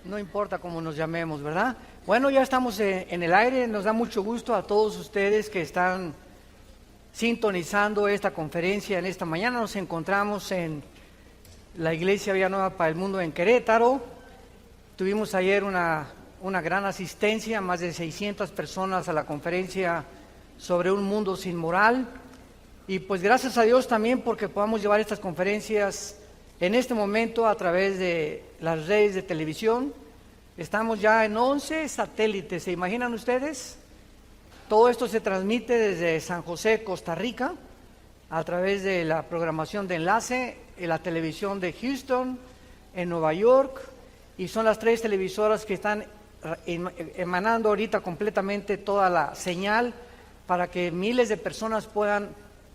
No importa cómo nos llamemos, ¿verdad? Bueno, ya estamos en el aire. Nos da mucho gusto a todos ustedes que están sintonizando esta conferencia en esta mañana. Nos encontramos en la Iglesia Villanueva para el Mundo en Querétaro. Tuvimos ayer una gran asistencia, más de 600 personas a la conferencia sobre un mundo sin moral. Y pues gracias a Dios también porque podamos llevar estas conferencias en este momento a través de las redes de televisión. Estamos ya en 11 satélites, ¿se imaginan ustedes? Todo esto se transmite desde San José, Costa Rica, a través de la programación de enlace, en la televisión de Houston, en Nueva York, y son las 3 televisoras que están emanando ahorita completamente toda la señal para que miles de personas puedan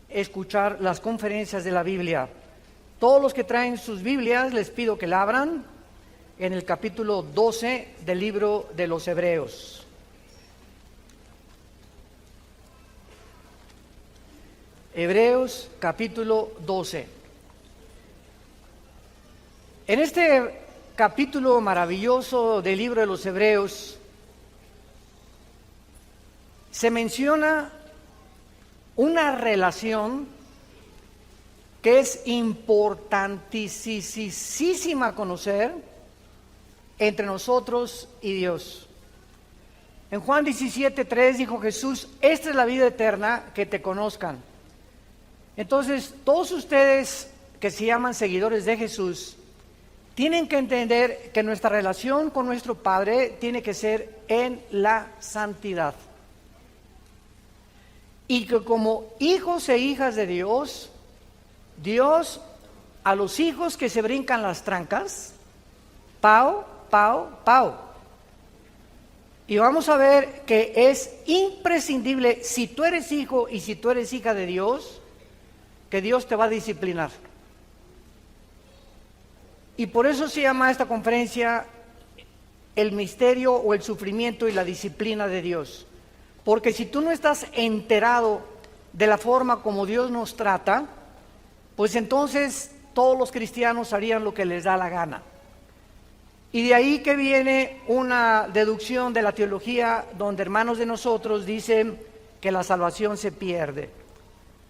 escuchar las conferencias de la Biblia. Todos los que traen sus Biblias, les pido que la abran en el capítulo 12 del libro de los Hebreos. Hebreos capítulo 12. En este capítulo maravilloso del libro de los Hebreos se menciona una relación que es importantísima conocer entre nosotros y Dios. En Juan 17:3 dijo Jesús: esta es la vida eterna, que te conozcan. Entonces, todos ustedes que se llaman seguidores de Jesús, tienen que entender que nuestra relación con nuestro Padre tiene que ser en la santidad. Y que como hijos e hijas de Dios, Dios a los hijos que se brincan las trancas, pau, pau, pau. Y vamos a ver que es imprescindible, si tú eres hijo y si tú eres hija de Dios, que Dios te va a disciplinar. Y por eso se llama esta conferencia el misterio o el sufrimiento y la disciplina de Dios. Porque si tú no estás enterado de la forma como Dios nos trata, pues entonces todos los cristianos harían lo que les da la gana. Y de ahí que viene una deducción de la teología donde hermanos de nosotros dicen que la salvación se pierde.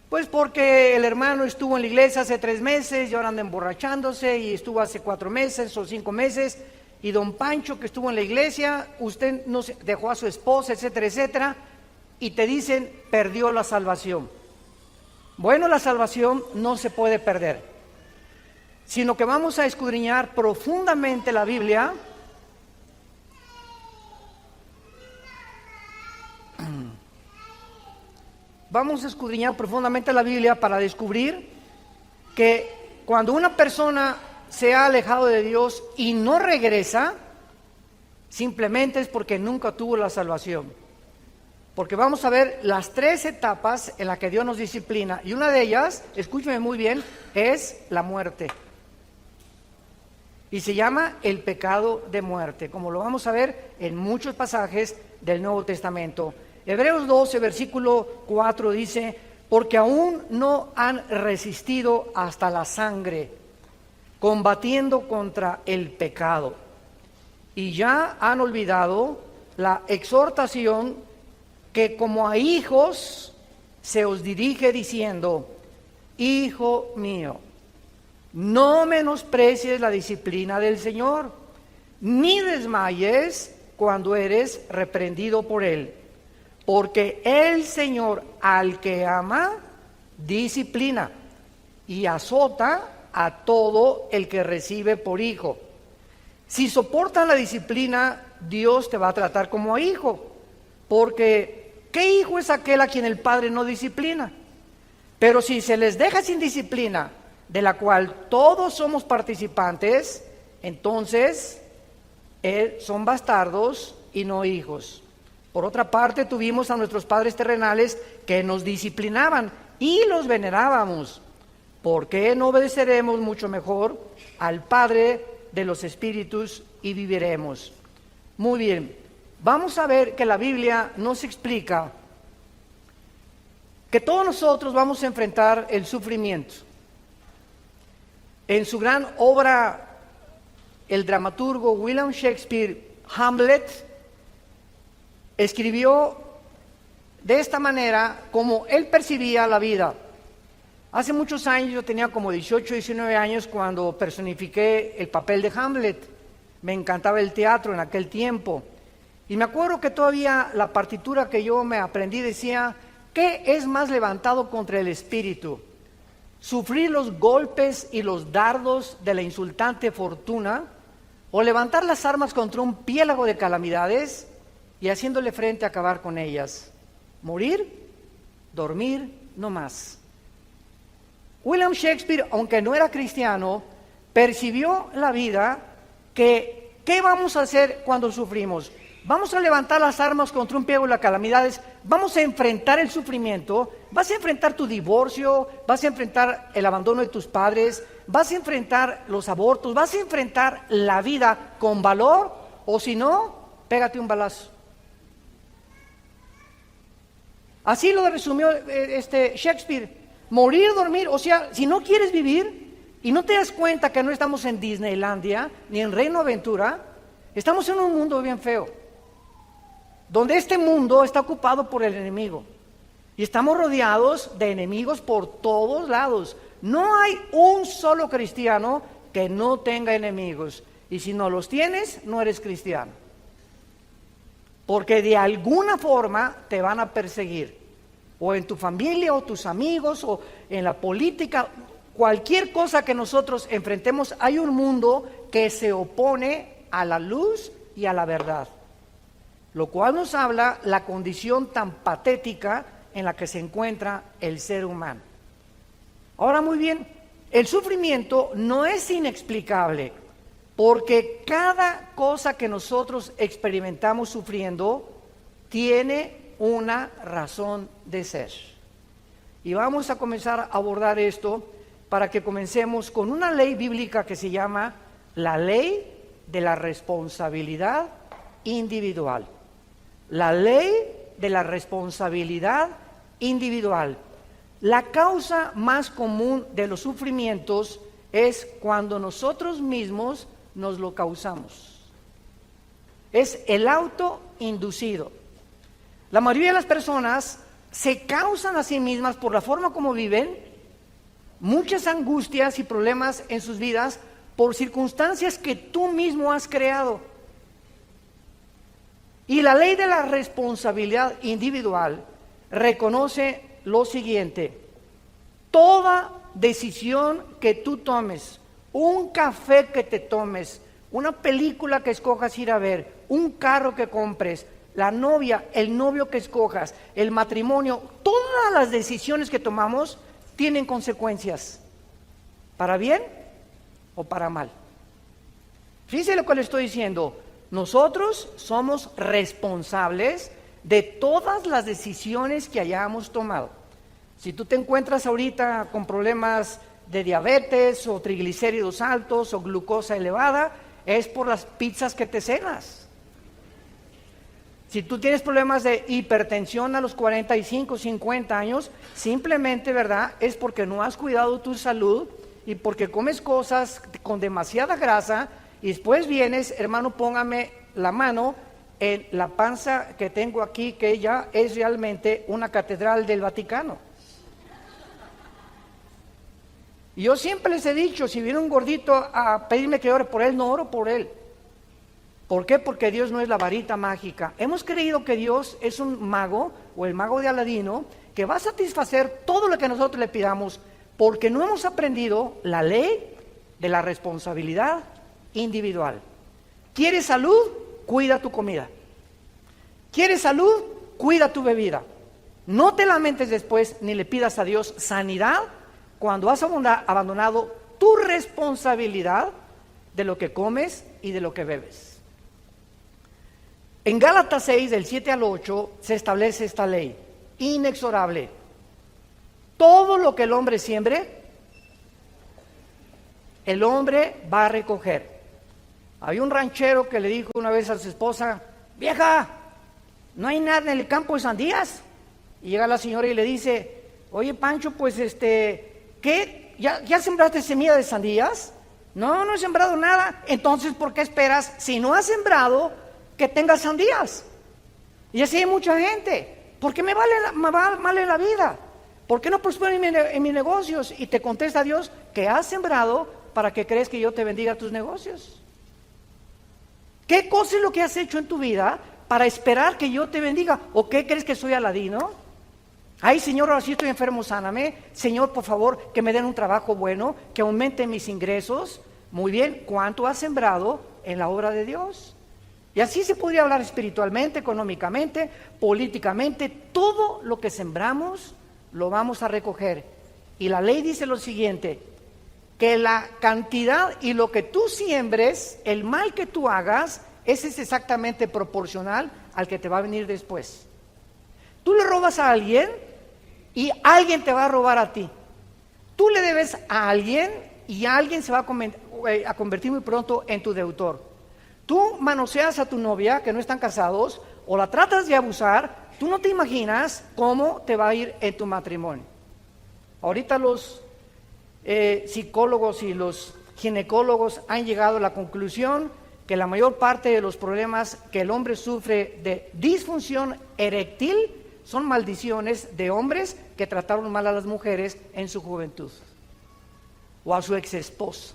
Pues porque el hermano estuvo en la iglesia hace 3 meses y ahora anda emborrachándose, y estuvo hace 4 meses o 5 meses, y don Pancho que estuvo en la iglesia, usted no dejó a su esposa, etcétera, etcétera, y te dicen perdió la salvación. Bueno, la salvación no se puede perder, sino que vamos a escudriñar profundamente la Biblia Vamos a escudriñar profundamente la Biblia para descubrir que cuando una persona se ha alejado de Dios y no regresa, simplemente es porque nunca tuvo la salvación. Porque vamos a ver las 3 etapas en las que Dios nos disciplina, y una de ellas, escúcheme muy bien, es la muerte. Y se llama el pecado de muerte, como lo vamos a ver en muchos pasajes del Nuevo Testamento. Hebreos 12, versículo 4 dice: porque aún no han resistido hasta la sangre, combatiendo contra el pecado, y ya han olvidado la exhortación que como a hijos se os dirige diciendo: hijo mío, no menosprecies la disciplina del Señor, ni desmayes cuando eres reprendido por Él. Porque el Señor al que ama, disciplina y azota a todo el que recibe por hijo. Si soportan la disciplina, Dios te va a tratar como a hijo. Porque ¿qué hijo es aquel a quien el padre no disciplina? Pero si se les deja sin disciplina, de la cual todos somos participantes, entonces son bastardos y no hijos. Por otra parte, tuvimos a nuestros padres terrenales que nos disciplinaban y los venerábamos. ¿Por qué no obedeceremos mucho mejor al Padre de los espíritus y viviremos? Muy bien, vamos a ver que la Biblia nos explica que todos nosotros vamos a enfrentar el sufrimiento. En su gran obra el dramaturgo William Shakespeare Hamlet escribió de esta manera como él percibía la vida. Hace muchos años, yo tenía como 18, 19 años cuando personifiqué el papel de Hamlet. Me encantaba el teatro en aquel tiempo. Y me acuerdo que todavía la partitura que yo me aprendí decía: ¿qué es más levantado contra el espíritu? ¿Sufrir los golpes y los dardos de la insultante fortuna? ¿O levantar las armas contra un piélago de calamidades y haciéndole frente a acabar con ellas? ¿Morir? ¿Dormir? No más. William Shakespeare, aunque no era cristiano, percibió la vida que ¿qué vamos a hacer cuando sufrimos? Vamos a levantar las armas contra un piélago de calamidades, vamos a enfrentar el sufrimiento, vas a enfrentar tu divorcio, vas a enfrentar el abandono de tus padres, vas a enfrentar los abortos, vas a enfrentar la vida con valor, o si no, pégate un balazo. Así lo resumió Shakespeare. Morir, dormir, o sea, si no quieres vivir y no te das cuenta que no estamos en Disneylandia ni en Reino Aventura, estamos en un mundo bien feo, donde este mundo está ocupado por el enemigo y estamos rodeados de enemigos por todos lados. No hay un solo cristiano que no tenga enemigos, y si no los tienes, no eres cristiano, porque de alguna forma te van a perseguir, o en tu familia, o tus amigos, o en la política. Cualquier cosa que nosotros enfrentemos, hay un mundo que se opone a la luz y a la verdad, lo cual nos habla la condición tan patética en la que se encuentra el ser humano. Ahora, muy bien, el sufrimiento no es inexplicable, porque cada cosa que nosotros experimentamos sufriendo tiene una razón de ser. Y vamos a comenzar a abordar esto para que comencemos con una ley bíblica que se llama la ley de la responsabilidad individual. La ley de la responsabilidad individual. La causa más común de los sufrimientos es cuando nosotros mismos nos lo causamos. Es el autoinducido. La mayoría de las personas se causan a sí mismas, por la forma como viven, muchas angustias y problemas en sus vidas por circunstancias que tú mismo has creado. Y la ley de la responsabilidad individual reconoce lo siguiente: toda decisión que tú tomes, un café que te tomes, una película que escojas ir a ver, un carro que compres, la novia, el novio que escojas, el matrimonio, todas las decisiones que tomamos tienen consecuencias, para bien o para mal. Fíjense lo que le estoy diciendo: nosotros somos responsables de todas las decisiones que hayamos tomado. Si tú te encuentras ahorita con problemas de diabetes o triglicéridos altos o glucosa elevada, es por las pizzas que te cenas. Si tú tienes problemas de hipertensión a los 45, 50 años, simplemente, ¿verdad?, es porque no has cuidado tu salud y porque comes cosas con demasiada grasa, y después vienes, hermano, póngame la mano en la panza que tengo aquí, que ya es realmente una catedral del Vaticano. Y yo siempre les he dicho, si viene un gordito a pedirme que ore por él, no oro por él. ¿Por qué? Porque Dios no es la varita mágica. Hemos creído que Dios es un mago, o el mago de Aladino, que va a satisfacer todo lo que nosotros le pidamos, porque no hemos aprendido la ley de la responsabilidad individual. ¿Quieres salud? Cuida tu comida. ¿Quieres salud? Cuida tu bebida. No te lamentes después ni le pidas a Dios sanidad cuando has abandonado tu responsabilidad de lo que comes y de lo que bebes. En Gálatas 6, del 7 al 8, se establece esta ley inexorable: todo lo que el hombre siembre, el hombre va a recoger. Había un ranchero que le dijo una vez a su esposa: vieja, ¿no hay nada en el campo de sandías? Y llega la señora y le dice: oye, Pancho, pues ¿qué? ¿Ya sembraste semilla de sandías? No, no he sembrado nada. Entonces, ¿por qué esperas, si no has sembrado, que tengas sandías? Y así hay mucha gente. ¿Por qué me va mal en la vida? ¿Por qué no prospero en mis negocios? Y te contesta Dios que has sembrado para que crees que yo te bendiga tus negocios. ¿Qué cosa es lo que has hecho en tu vida para esperar que yo te bendiga? ¿O qué crees que soy Aladino? Ay, Señor, ahora sí estoy enfermo, sáname. Señor, por favor, que me den un trabajo bueno, que aumente mis ingresos. Muy bien, ¿cuánto has sembrado en la obra de Dios? Y así se podría hablar espiritualmente, económicamente, políticamente. Todo lo que sembramos lo vamos a recoger. Y la ley dice lo siguiente, que la cantidad y lo que tú siembres, el mal que tú hagas, ese es exactamente proporcional al que te va a venir después. Tú le robas a alguien y alguien te va a robar a ti. Tú le debes a alguien y alguien se va a convertir muy pronto en tu deudor. Tú manoseas a tu novia, que no están casados, o la tratas de abusar, tú no te imaginas cómo te va a ir en tu matrimonio. Ahorita los psicólogos y los ginecólogos han llegado a la conclusión que la mayor parte de los problemas que el hombre sufre de disfunción eréctil son maldiciones de hombres que trataron mal a las mujeres en su juventud o a su ex esposa.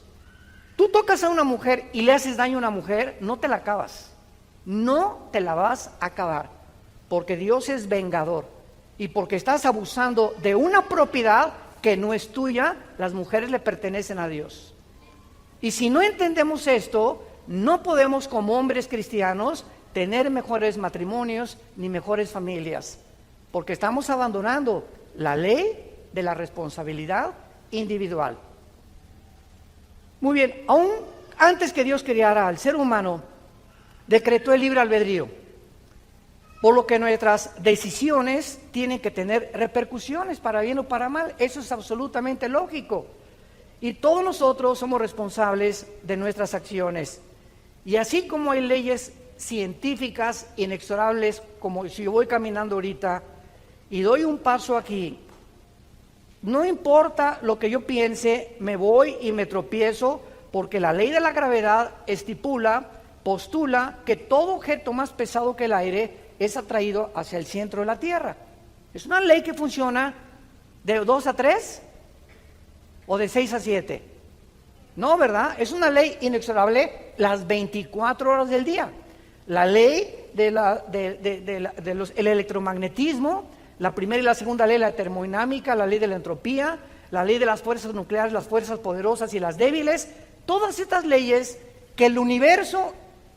Tú tocas a una mujer y le haces daño a una mujer, no te la acabas, no te la vas a acabar, porque Dios es vengador y porque estás abusando de una propiedad que no es tuya. Las mujeres le pertenecen a Dios. Y si no entendemos esto, no podemos como hombres cristianos tener mejores matrimonios ni mejores familias, porque estamos abandonando la ley de la responsabilidad individual. Muy bien, aún antes que Dios creara al ser humano, decretó el libre albedrío, por lo que nuestras decisiones tienen que tener repercusiones para bien o para mal. Eso es absolutamente lógico. Y todos nosotros somos responsables de nuestras acciones. Y así como hay leyes científicas inexorables, como si yo voy caminando ahorita y doy un paso aquí, no importa lo que yo piense, me voy y me tropiezo, porque la ley de la gravedad postula que todo objeto más pesado que el aire es atraído hacia el centro de la Tierra. Es una ley que funciona de 2 a 3 o de 6 a 7. No, ¿verdad? Es una ley inexorable las 24 horas del día. La ley del electromagnetismo, la primera y la segunda ley, la termodinámica, la ley de la entropía, la ley de las fuerzas nucleares, las fuerzas poderosas y las débiles, todas estas leyes que el universo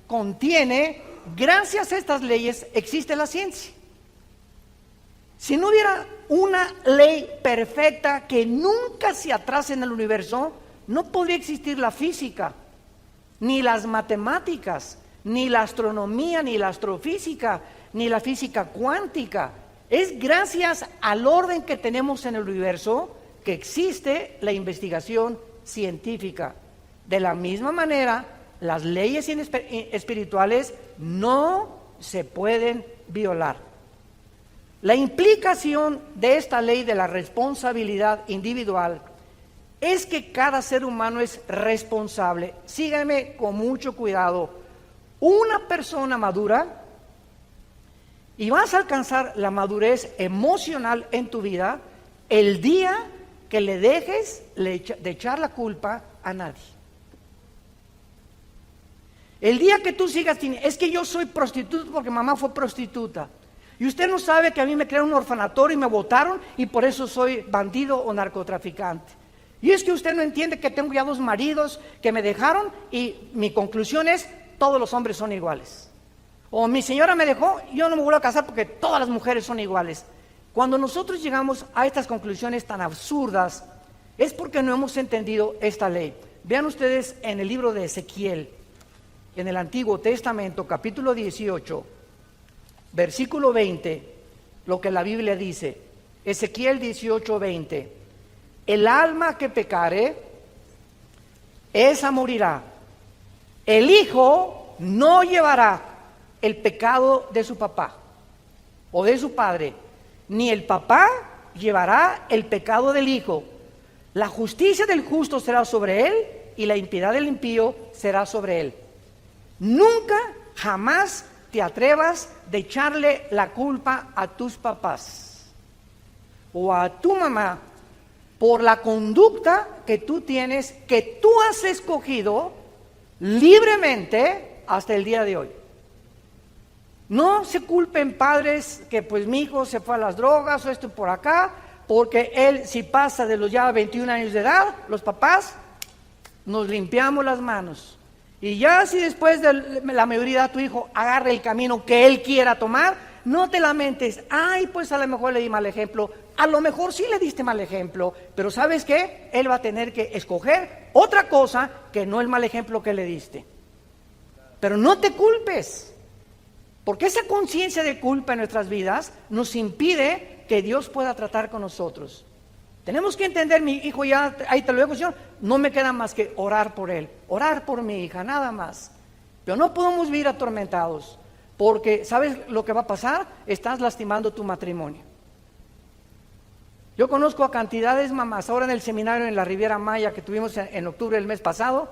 contiene, gracias a estas leyes existe la ciencia. Si no hubiera una ley perfecta que nunca se atrase en el universo, no podría existir la física, ni las matemáticas, ni la astronomía, ni la astrofísica, ni la física cuántica. Es gracias al orden que tenemos en el universo que existe la investigación científica. De la misma manera, las leyes espirituales no se pueden violar. La implicación de esta ley de la responsabilidad individual es que cada ser humano es responsable. Síganme con mucho cuidado. Una persona madura, y vas a alcanzar la madurez emocional en tu vida el día que le dejes de echar la culpa a nadie. El día que tú sigas, es que yo soy prostituta porque mamá fue prostituta. Y usted no sabe que a mí me crearon un orfanatorio y me botaron y por eso soy bandido o narcotraficante. Y es que usted no entiende que tengo ya 2 maridos que me dejaron y mi conclusión es, todos los hombres son iguales. O mi señora me dejó, yo no me vuelvo a casar porque todas las mujeres son iguales. Cuando nosotros llegamos a estas conclusiones tan absurdas, es porque no hemos entendido esta ley. Vean ustedes en el libro de Ezequiel, en el Antiguo Testamento, capítulo 18, versículo 20, lo que la Biblia dice. Ezequiel 18, 20. El alma que pecare, esa morirá. El hijo no llevará el pecado de su papá o de su padre, ni el papá llevará el pecado del hijo. La justicia del justo será sobre él y la impiedad del impío será sobre él. Nunca, jamás te atrevas de echarle la culpa a tus papás o a tu mamá por la conducta que tú tienes, que tú has escogido libremente hasta el día de hoy. No se culpen padres que pues mi hijo se fue a las drogas o esto por acá, porque él si pasa de los ya 21 años de edad, los papás nos limpiamos las manos. Y ya si después de la mayoría tu hijo agarra el camino que él quiera tomar, no te lamentes, ay pues a lo mejor le di mal ejemplo, a lo mejor sí le diste mal ejemplo, pero ¿sabes qué? Él va a tener que escoger otra cosa que no el mal ejemplo que le diste. Pero no te culpes, porque esa conciencia de culpa en nuestras vidas nos impide que Dios pueda tratar con nosotros. Tenemos que entender, mi hijo ya, ahí te lo dejo, Señor, no me queda más que orar por él, orar por mi hija, nada más. Pero no podemos vivir atormentados, porque ¿sabes lo que va a pasar? Estás lastimando tu matrimonio. Yo conozco a cantidades mamás, ahora en el seminario en la Riviera Maya que tuvimos en octubre del mes pasado,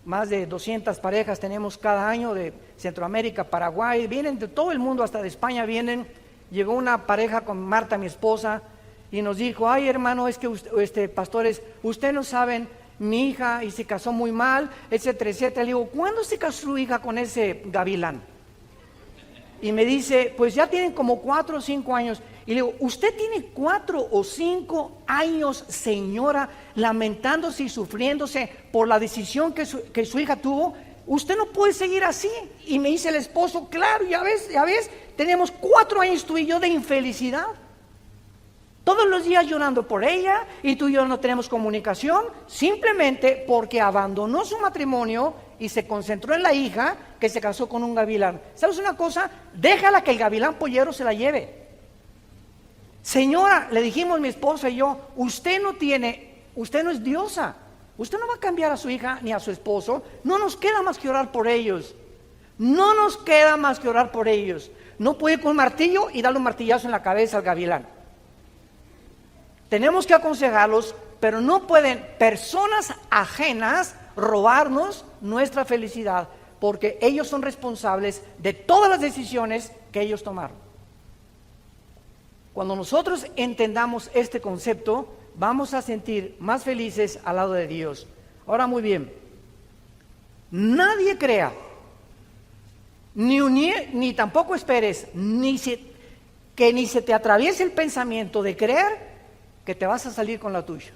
más de 200 parejas tenemos cada año de Centroamérica, Paraguay, vienen de todo el mundo, hasta de España vienen. Llegó una pareja con Marta, mi esposa, y nos dijo, ay hermano, es que pastores, ustedes no saben, mi hija y se casó muy mal, etcétera, etcétera. Le digo, ¿cuándo se casó su hija con ese gavilán? Y me dice, pues ya tienen como 4 o 5 años. Y le digo, ¿usted tiene 4 o 5 años, señora, lamentándose y sufriéndose por la decisión que su hija tuvo? Usted no puede seguir así. Y me dice el esposo, claro, ya ves, tenemos 4 años tú y yo de infelicidad. Todos los días llorando por ella y tú y yo no tenemos comunicación, simplemente porque abandonó su matrimonio y se concentró en la hija que se casó con un gavilán. ¿Sabes una cosa? Déjala que el gavilán pollero se la lleve. Señora, le dijimos mi esposa y yo, usted no es diosa, usted no va a cambiar a su hija ni a su esposo, no nos queda más que orar por ellos, no nos queda más que orar por ellos. No puede ir con un martillo y darle un martillazo en la cabeza al gavilán. Tenemos que aconsejarlos, pero no pueden personas ajenas robarnos nuestra felicidad, porque ellos son responsables de todas las decisiones que ellos tomaron. Cuando nosotros entendamos este concepto, vamos a sentir más felices al lado de Dios. Ahora muy bien, nadie crea, ni tampoco esperes, que ni se te atraviese el pensamiento de creer que te vas a salir con la tuya.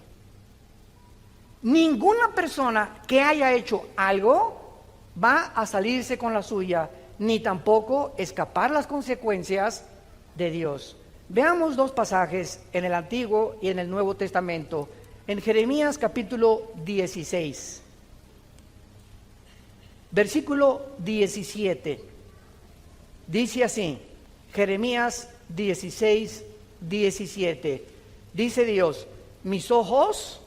Ninguna persona que haya hecho algo va a salirse con la suya, ni tampoco escapar las consecuencias de Dios. Veamos 2 pasajes en el Antiguo y en el Nuevo Testamento. En Jeremías capítulo 16, versículo 17, dice así, Jeremías 16, 17, dice Dios, mis ojos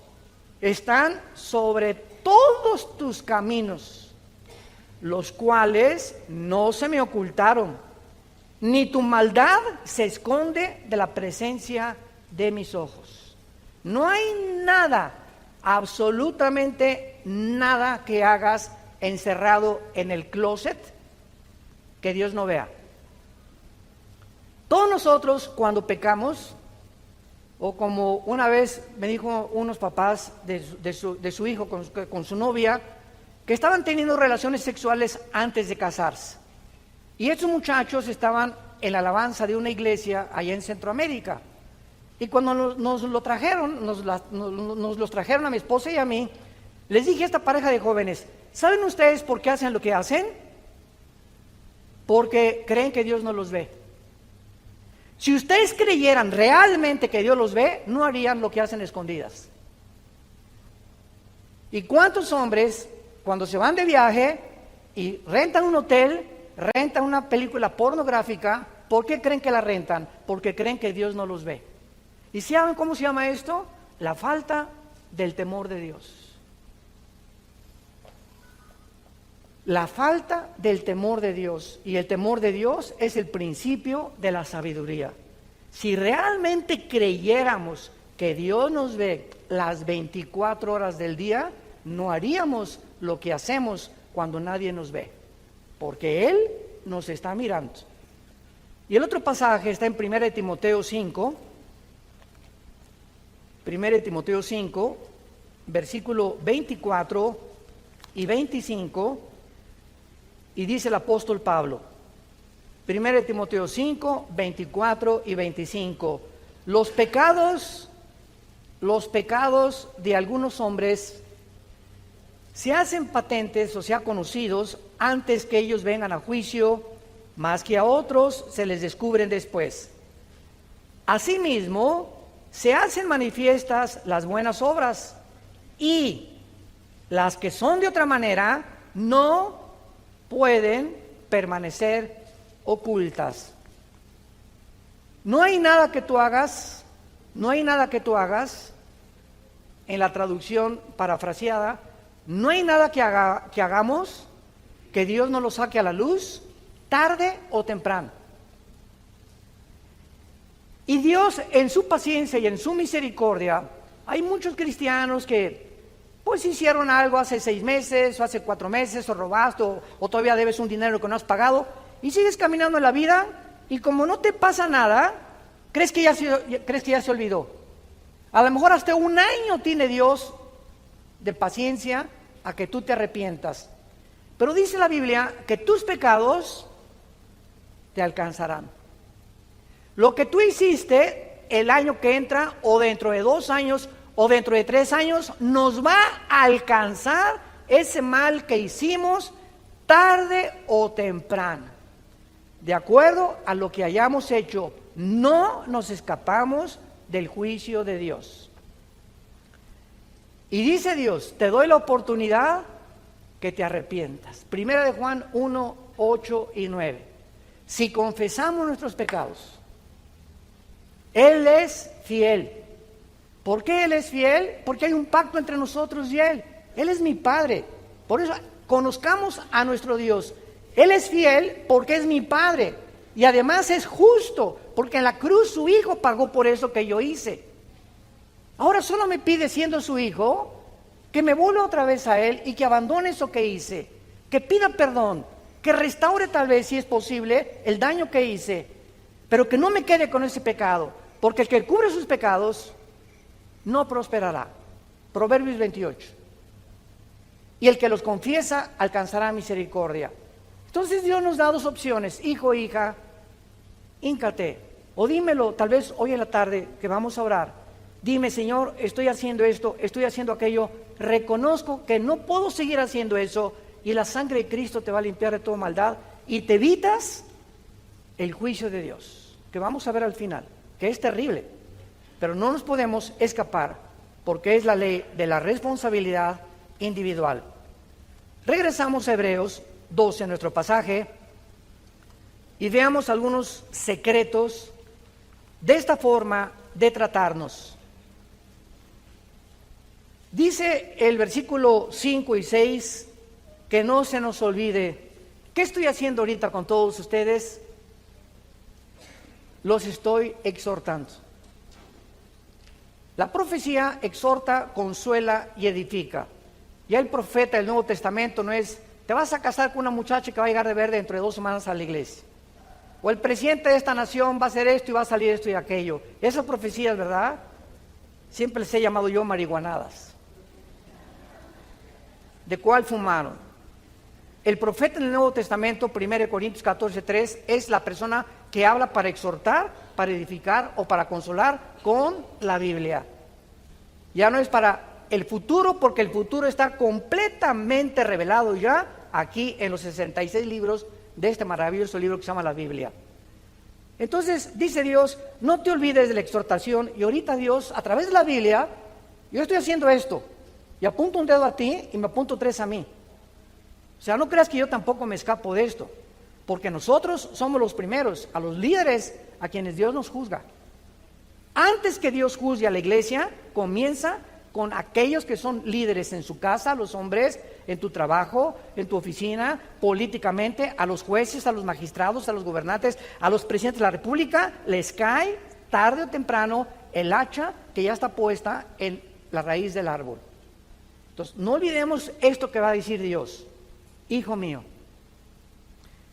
están sobre todos tus caminos, los cuales no se me ocultaron, ni tu maldad se esconde de la presencia de mis ojos. No hay nada, absolutamente nada que hagas encerrado en el closet que Dios no vea. Todos nosotros cuando pecamos, o como una vez me dijo unos papás de su hijo con su novia, que estaban teniendo relaciones sexuales antes de casarse. Y estos muchachos estaban en la alabanza de una iglesia allá en Centroamérica. Y cuando nos los trajeron a mi esposa y a mí, les dije a esta pareja de jóvenes, ¿saben ustedes por qué hacen lo que hacen? Porque creen que Dios no los ve. Si ustedes creyeran realmente que Dios los ve, no harían lo que hacen escondidas. ¿Y cuántos hombres, cuando se van de viaje y rentan un hotel, rentan una película pornográfica, ¿por qué creen que la rentan? Porque creen que Dios no los ve. ¿Y saben cómo se llama esto? La falta del temor de Dios. La falta del temor de Dios. Y el temor de Dios es el principio de la sabiduría. Si realmente creyéramos que Dios nos ve las 24 horas del día, no haríamos lo que hacemos cuando nadie nos ve, porque Él nos está mirando. Y el otro pasaje está en 1 Timoteo 5, 1 Timoteo 5, versículo 24 y 25, y dice el apóstol Pablo, 1 Timoteo 5, 24 y 25, los pecados de algunos hombres se hacen patentes, o sea, conocidos, antes que ellos vengan a juicio, más que a otros se les descubren después. Asimismo, se hacen manifiestas las buenas obras, y las que son de otra manera no pueden permanecer ocultas. No hay nada que tú hagas, en la traducción parafraseada, no hay nada que hagamos que Dios no lo saque a la luz, tarde o temprano. Y Dios, en su paciencia y en su misericordia, hay muchos cristianos que pues hicieron algo hace 6 meses o hace 4 meses, o robaste, o todavía debes un dinero que no has pagado, y sigues caminando en la vida, y como no te pasa nada, crees que ya se olvidó. A lo mejor hasta 1 año tiene Dios de paciencia a que tú te arrepientas. Pero dice la Biblia que tus pecados te alcanzarán. Lo que tú hiciste el año que entra, o dentro de 2 años, o dentro de 3 años, nos va a alcanzar ese mal que hicimos tarde o temprano. De acuerdo a lo que hayamos hecho, no nos escapamos del juicio de Dios. Y dice Dios, te doy la oportunidad que te arrepientas. Primera de Juan 1, 8 y 9. Si confesamos nuestros pecados, Él es fiel. ¿Por qué Él es fiel? Porque hay un pacto entre nosotros y Él. Él es mi Padre. Por eso conozcamos a nuestro Dios. Él es fiel porque es mi Padre. Y además es justo, porque en la cruz su Hijo pagó por eso que yo hice. Ahora solo me pide, siendo su Hijo, que me vuelva otra vez a Él y que abandone eso que hice, que pida perdón, que restaure tal vez, si es posible, el daño que hice, pero que no me quede con ese pecado, porque el que cubre sus pecados no prosperará. Proverbios 28. Y el que los confiesa alcanzará misericordia. Entonces Dios nos da 2 opciones, hijo, hija, híncate, o dímelo tal vez hoy en la tarde que vamos a orar. Dime, Señor, estoy haciendo esto, estoy haciendo aquello, reconozco que no puedo seguir haciendo eso, y la sangre de Cristo te va a limpiar de toda maldad y te evitas el juicio de Dios, que vamos a ver al final, que es terrible, pero no nos podemos escapar porque es la ley de la responsabilidad individual. Regresamos a Hebreos 12, en nuestro pasaje, y veamos algunos secretos de esta forma de tratarnos. Dice el versículo 5 y 6, que no se nos olvide. ¿Qué estoy haciendo ahorita con todos ustedes? Los estoy exhortando. La profecía exhorta, consuela y edifica. Ya el profeta del Nuevo Testamento no es, te vas a casar con una muchacha que va a llegar de ver dentro de 2 semanas a la iglesia. O el presidente de esta nación va a hacer esto y va a salir esto y aquello. Esas profecías, ¿verdad? Siempre les he llamado yo marihuanadas. ¿De cuál fumaron? El profeta en el Nuevo Testamento, 1 Corintios 14:3, es la persona que habla para exhortar, para edificar o para consolar con la Biblia. Ya no es para el futuro, porque el futuro está completamente revelado ya aquí en los 66 libros de este maravilloso libro que se llama la Biblia. Entonces dice Dios, no te olvides de la exhortación, y ahorita Dios, a través de la Biblia, yo estoy haciendo esto, y apunto un dedo a ti y me apunto 3 a mí. O sea, no creas que yo tampoco me escapo de esto, porque nosotros somos los primeros, a los líderes a quienes Dios nos juzga. Antes que Dios juzgue a la iglesia, comienza con aquellos que son líderes en su casa, los hombres, en tu trabajo, en tu oficina, políticamente, a los jueces, a los magistrados, a los gobernantes, a los presidentes de la república, les cae tarde o temprano el hacha que ya está puesta en la raíz del árbol. Entonces, no olvidemos esto que va a decir Dios. Hijo mío,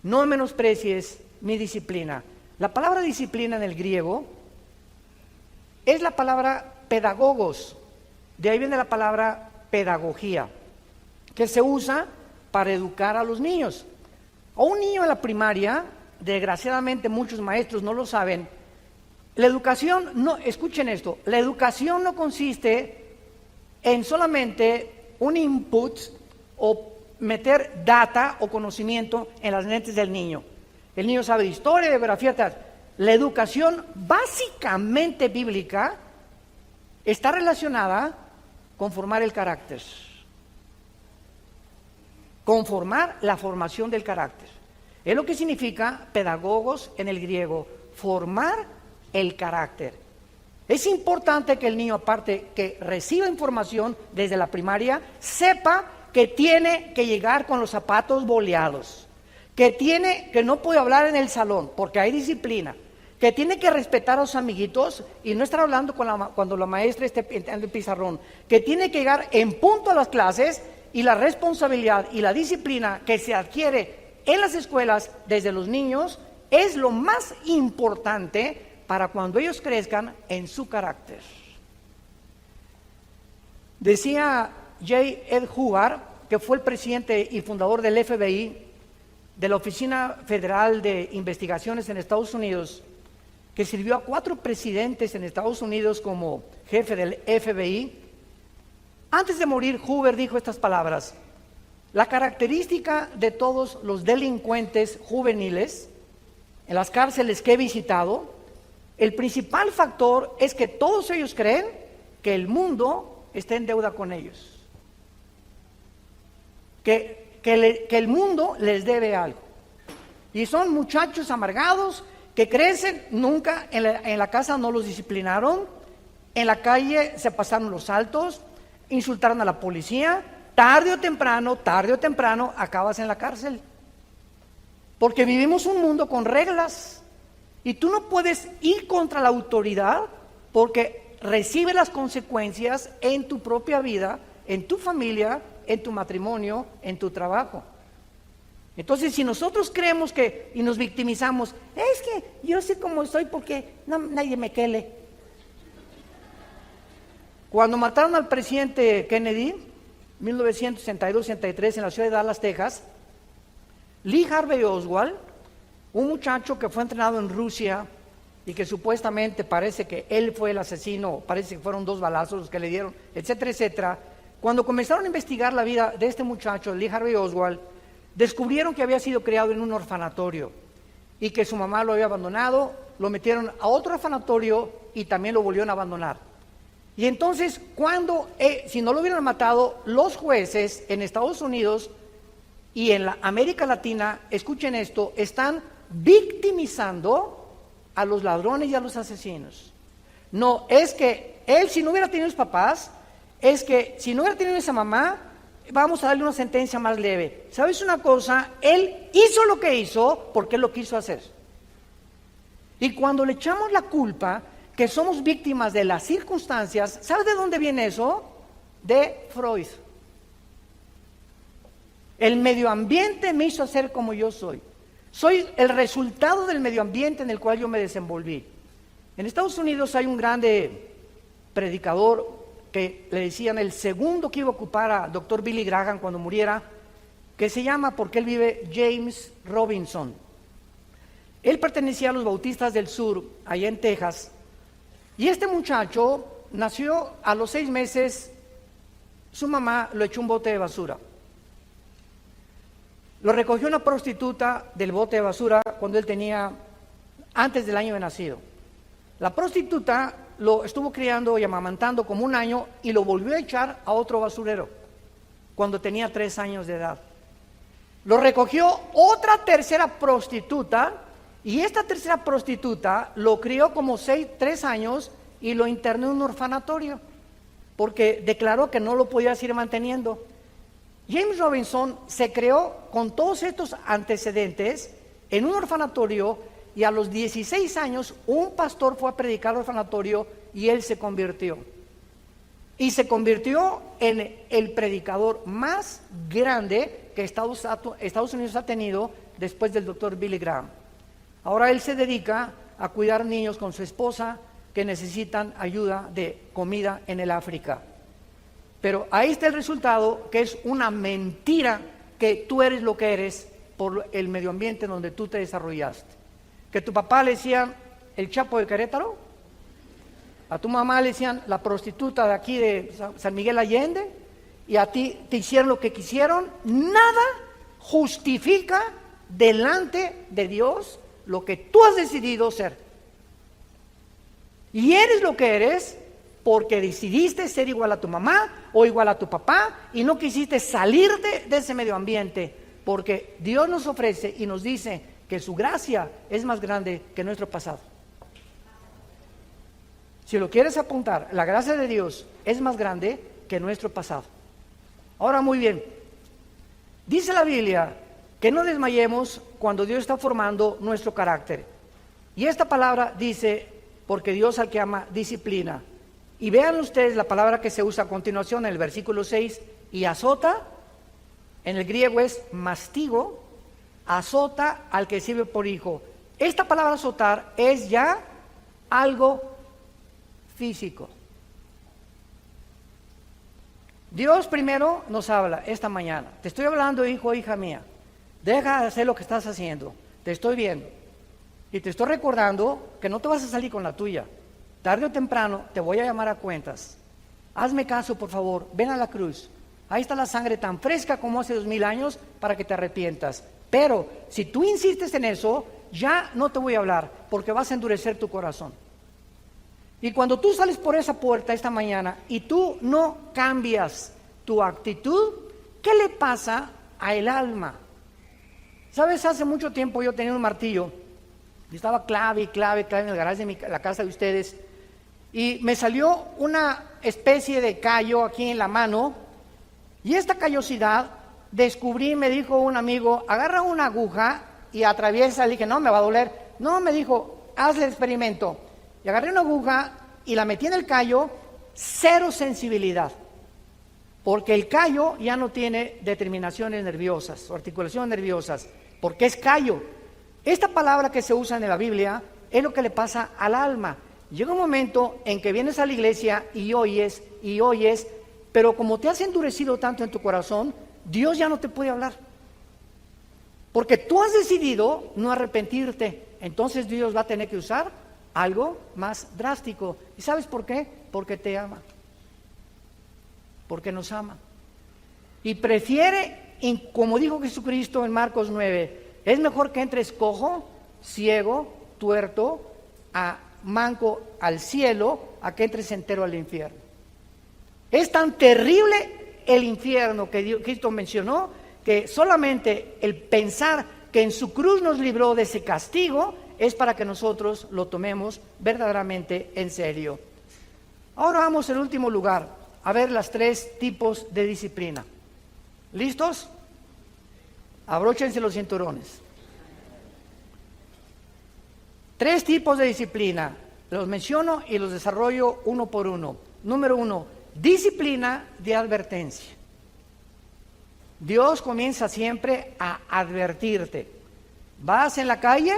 no menosprecies mi disciplina. La palabra disciplina en el griego es la palabra pedagogos. De ahí viene la palabra pedagogía, que se usa para educar a los niños. A un niño en la primaria, desgraciadamente muchos maestros no lo saben, la educación no, escuchen esto, la educación no consiste en solamente un input o meter data o conocimiento en las mentes del niño. El niño sabe de historia, de geografía, tal. La educación básicamente bíblica está relacionada con formar el carácter, conformar la formación del carácter. Es lo que significa pedagogos en el griego, formar el carácter. Es importante que el niño, aparte que reciba información desde la primaria, sepa que tiene que llegar con los zapatos boleados, que no puede hablar en el salón porque hay disciplina, que tiene que respetar a los amiguitos y no estar hablando cuando la maestra esté en el pizarrón, que tiene que llegar en punto a las clases, y la responsabilidad y la disciplina que se adquiere en las escuelas desde los niños es lo más importante para cuando ellos crezcan en su carácter. Decía J. Ed Hubbard, que fue el presidente y fundador del FBI, de la Oficina Federal de Investigaciones en Estados Unidos, que sirvió a 4 presidentes en Estados Unidos como jefe del FBI. Antes de morir, Hubbard dijo estas palabras: la característica de todos los delincuentes juveniles en las cárceles que he visitado, el principal factor es que todos ellos creen que el mundo está en deuda con ellos, que el mundo les debe algo. Y son muchachos amargados que crecen, nunca en la casa no los disciplinaron, en la calle se pasaron los altos, insultaron a la policía, tarde o temprano acabas en la cárcel. Porque vivimos un mundo con reglas y tú no puedes ir contra la autoridad porque recibe las consecuencias en tu propia vida, en tu familia, en tu matrimonio, en tu trabajo. Entonces, si nosotros creemos y nos victimizamos, es que yo sé cómo soy porque nadie me quele. Cuando mataron al presidente Kennedy, 1962-63, en la ciudad de Dallas, Texas, Lee Harvey Oswald, un muchacho que fue entrenado en Rusia y que supuestamente parece que él fue el asesino, parece que fueron 2 balazos los que le dieron, etcétera, etcétera. Cuando comenzaron a investigar la vida de este muchacho, Lee Harvey Oswald, descubrieron que había sido criado en un orfanatorio y que su mamá lo había abandonado, lo metieron a otro orfanatorio y también lo volvieron a abandonar. Y entonces, si no lo hubieran matado, los jueces en Estados Unidos y en la América Latina, escuchen esto, están victimizando a los ladrones y a los asesinos. No, es que él, si no hubiera tenido sus papás, es que si no hubiera tenido esa mamá, vamos a darle una sentencia más leve. ¿Sabes una cosa? Él hizo lo que hizo porque él lo quiso hacer. Y cuando le echamos la culpa que somos víctimas de las circunstancias, ¿sabes de dónde viene eso? De Freud. El medio ambiente me hizo ser como yo soy. Soy el resultado del medio ambiente en el cual yo me desenvolví. En Estados Unidos hay un grande predicador que le decían el segundo que iba a ocupar a Dr. Billy Graham cuando muriera, que se llama, porque él vive, James Robinson. Él pertenecía a los Bautistas del Sur, allá en Texas, y este muchacho nació a los 6 meses, su mamá lo echó un bote de basura. Lo recogió una prostituta del bote de basura cuando él tenía, antes del año de nacido. La prostituta lo estuvo criando y amamantando como 1 año y lo volvió a echar a otro basurero cuando tenía 3 años de edad. Lo recogió otra tercera prostituta y esta tercera prostituta lo crió como 3 años y lo internó en un orfanatorio porque declaró que no lo podía seguir manteniendo. James Robinson se creó con todos estos antecedentes en un orfanatorio y a los 16 años un pastor fue a predicar al orfanatorio y él se convirtió. y se convirtió en el predicador más grande que Estados Unidos ha tenido después del doctor Billy Graham. Ahora él se dedica a cuidar niños con su esposa que necesitan ayuda de comida en el África. Pero ahí está el resultado, que es una mentira, que tú eres lo que eres por el medio ambiente donde tú te desarrollaste. Que tu papá le decían el Chapo de Querétaro, a tu mamá le decían la prostituta de aquí de San Miguel Allende, y a ti te hicieron lo que quisieron. Nada justifica delante de Dios lo que tú has decidido ser. Y eres lo que eres porque decidiste ser igual a tu mamá o igual a tu papá y no quisiste salirte de ese medio ambiente, porque Dios nos ofrece y nos dice que su gracia es más grande que nuestro pasado. Si lo quieres apuntar, la gracia de Dios es más grande que nuestro pasado. Ahora, muy bien, dice la Biblia que no desmayemos cuando Dios está formando nuestro carácter. Y esta palabra dice, porque Dios al que ama disciplina. Y vean ustedes la palabra que se usa a continuación en el versículo 6, y azota, en el griego es mastigo, azota al que sirve por hijo. Esta palabra azotar es ya algo físico. Dios primero nos habla esta mañana. Te estoy hablando, hijo, hija mía. Deja de hacer lo que estás haciendo. Te estoy viendo. Y te estoy recordando que no te vas a salir con la tuya. Tarde o temprano te voy a llamar a cuentas. Hazme caso, por favor. Ven a la cruz. Ahí está la sangre tan fresca como hace 2000 años para que te arrepientas. Pero si tú insistes en eso, ya no te voy a hablar, porque vas a endurecer tu corazón. Y cuando tú sales por esa puerta esta mañana y tú no cambias tu actitud, ¿qué le pasa a el alma? ¿Sabes? Hace mucho tiempo yo tenía un martillo y estaba clave en el garaje de la casa de ustedes, y me salió una especie de callo aquí en la mano, y esta callosidad descubrí, me dijo un amigo, agarra una aguja y atraviesa. Le dije, no, me va a doler. No, me dijo, haz el experimento. Y agarré una aguja y la metí en el callo, cero sensibilidad, porque el callo ya no tiene determinaciones nerviosas o articulaciones nerviosas, porque es callo. Esta palabra que se usa en la Biblia es lo que le pasa al alma. Llega un momento en que vienes a la iglesia y oyes, pero como te has endurecido tanto en tu corazón, Dios ya no te puede hablar, porque tú has decidido no arrepentirte. Entonces Dios va a tener que usar algo más drástico. ¿Y sabes por qué? Porque te ama, porque nos ama, y prefiere, como dijo Jesucristo en Marcos 9, es mejor que entres cojo, ciego, tuerto, manco al cielo, a que entres entero al infierno. Es tan terrible el infierno que Cristo mencionó, que solamente el pensar que en su cruz nos libró de ese castigo es para que nosotros lo tomemos verdaderamente en serio. Ahora vamos al último lugar, a ver los 3 tipos de disciplina. ¿Listos? Abróchense los cinturones. 3 tipos de disciplina. Los menciono y los desarrollo uno por uno. Número 1, disciplina de advertencia. Dios comienza siempre a advertirte. Vas en la calle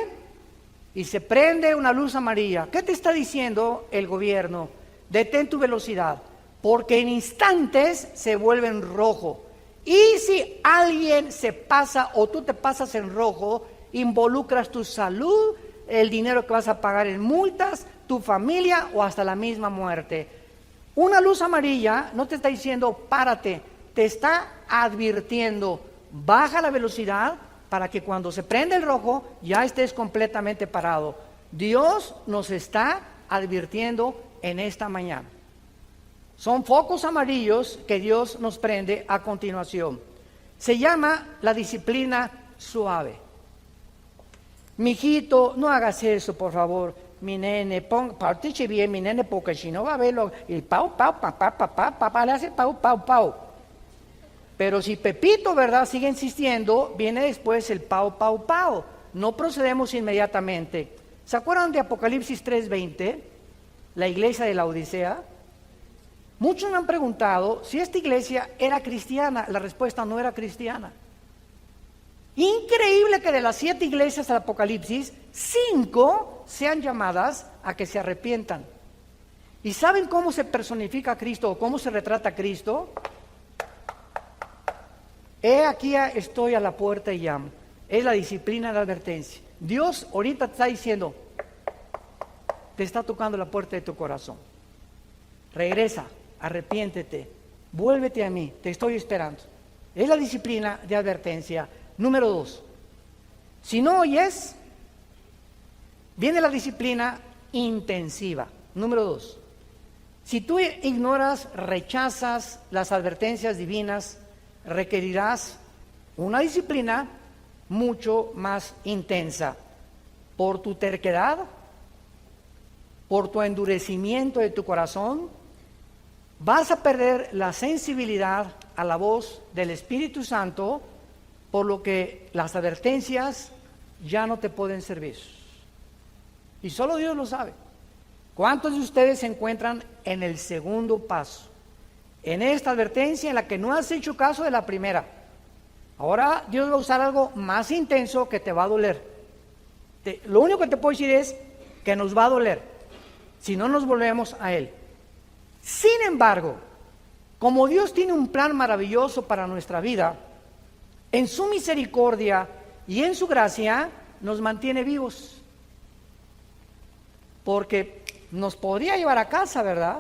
y se prende una luz amarilla. ¿Qué te está diciendo el gobierno? Detén tu velocidad, porque en instantes se vuelve en rojo. Y si alguien se pasa o tú te pasas en rojo, involucras tu salud, el dinero que vas a pagar en multas, tu familia o hasta la misma muerte. Una luz amarilla no te está diciendo párate, te está advirtiendo, baja la velocidad para que cuando se prende el rojo ya estés completamente parado. Dios nos está advirtiendo en esta mañana. Son focos amarillos que Dios nos prende a continuación. Se llama la disciplina suave. Mijito, no hagas eso, por favor. Mi nene, partíche bien, mi nene, porque si no va a verlo. Y pau, papá, le hace pau. Pero si Pepito, ¿verdad?, sigue insistiendo, viene después el pau. No procedemos inmediatamente. ¿Se acuerdan de Apocalipsis 3:20? La iglesia de la Odisea. Muchos me han preguntado si esta iglesia era cristiana. La respuesta: no era cristiana. Increíble que de las 7 iglesias del Apocalipsis, 5 sean llamadas a que se arrepientan. ¿Y saben cómo se personifica a Cristo o cómo se retrata a Cristo? He aquí estoy a la puerta y llamo. Es la disciplina de la advertencia. Dios ahorita te está diciendo, te está tocando la puerta de tu corazón. Regresa, arrepiéntete, vuélvete a mí, te estoy esperando. Es la disciplina de advertencia. Número 2, si no oyes, viene la disciplina intensiva. Número 2, si tú ignoras, rechazas las advertencias divinas, requerirás una disciplina mucho más intensa por tu terquedad, por tu endurecimiento de tu corazón. Vas a perder la sensibilidad a la voz del Espíritu Santo, por lo que las advertencias ya no te pueden servir. Y solo Dios lo sabe. ¿Cuántos de ustedes se encuentran en el segundo paso? En esta advertencia en la que no has hecho caso de la primera. Ahora Dios va a usar algo más intenso que te va a doler. Lo único que te puedo decir es que nos va a doler si no nos volvemos a Él. Sin embargo, como Dios tiene un plan maravilloso para nuestra vida, en su misericordia y en su gracia nos mantiene vivos. Porque nos podría llevar a casa, ¿verdad?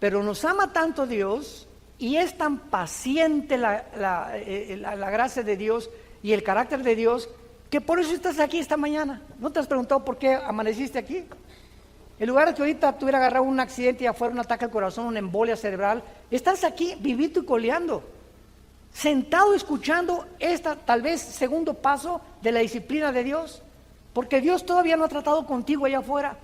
Pero nos ama tanto Dios y es tan paciente la gracia de Dios y el carácter de Dios, que por eso estás aquí esta mañana. ¿No te has preguntado por qué amaneciste aquí? En lugar de que ahorita te hubiera agarrado un accidente y afuera un ataque al corazón, una embolia cerebral, estás aquí vivito y coleando, sentado escuchando esta tal vez segundo paso de la disciplina de Dios, porque Dios todavía no ha tratado contigo allá afuera.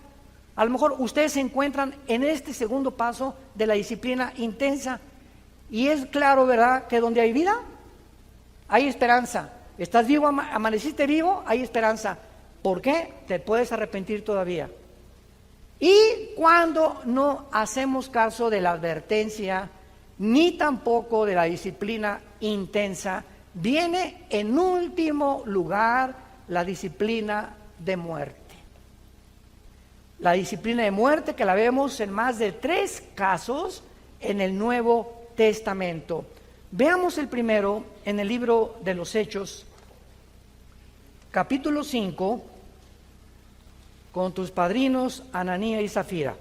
A lo mejor ustedes se encuentran en este segundo paso de la disciplina intensa, y es claro, ¿verdad?, que donde hay vida, hay esperanza. Estás vivo, amaneciste vivo, hay esperanza. ¿Por qué? Te puedes arrepentir todavía. Y cuando no hacemos caso de la advertencia, ni tampoco de la disciplina intensa, viene en último lugar la disciplina de muerte. La disciplina de muerte que la vemos en más de 3 casos en el Nuevo Testamento. Veamos el primero en el libro de los Hechos, capítulo 5, con tus padrinos Ananías y Zafira.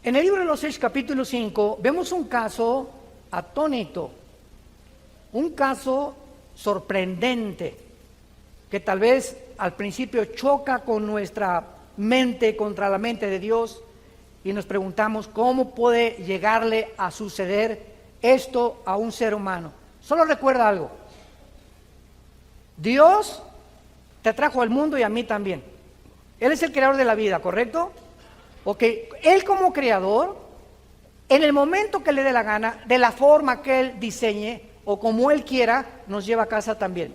En el libro de los Hechos, capítulo 5, vemos un caso atónito, un caso sorprendente, que tal vez al principio choca con nuestra mente, contra la mente de Dios, y nos preguntamos cómo puede llegarle a suceder esto a un ser humano. Solo recuerda algo: Dios te trajo al mundo y a mí también. Él es el creador de la vida, ¿correcto? Ok, Él como creador, en el momento que le dé la gana, de la forma que Él diseñe o como Él quiera, nos lleva a casa también.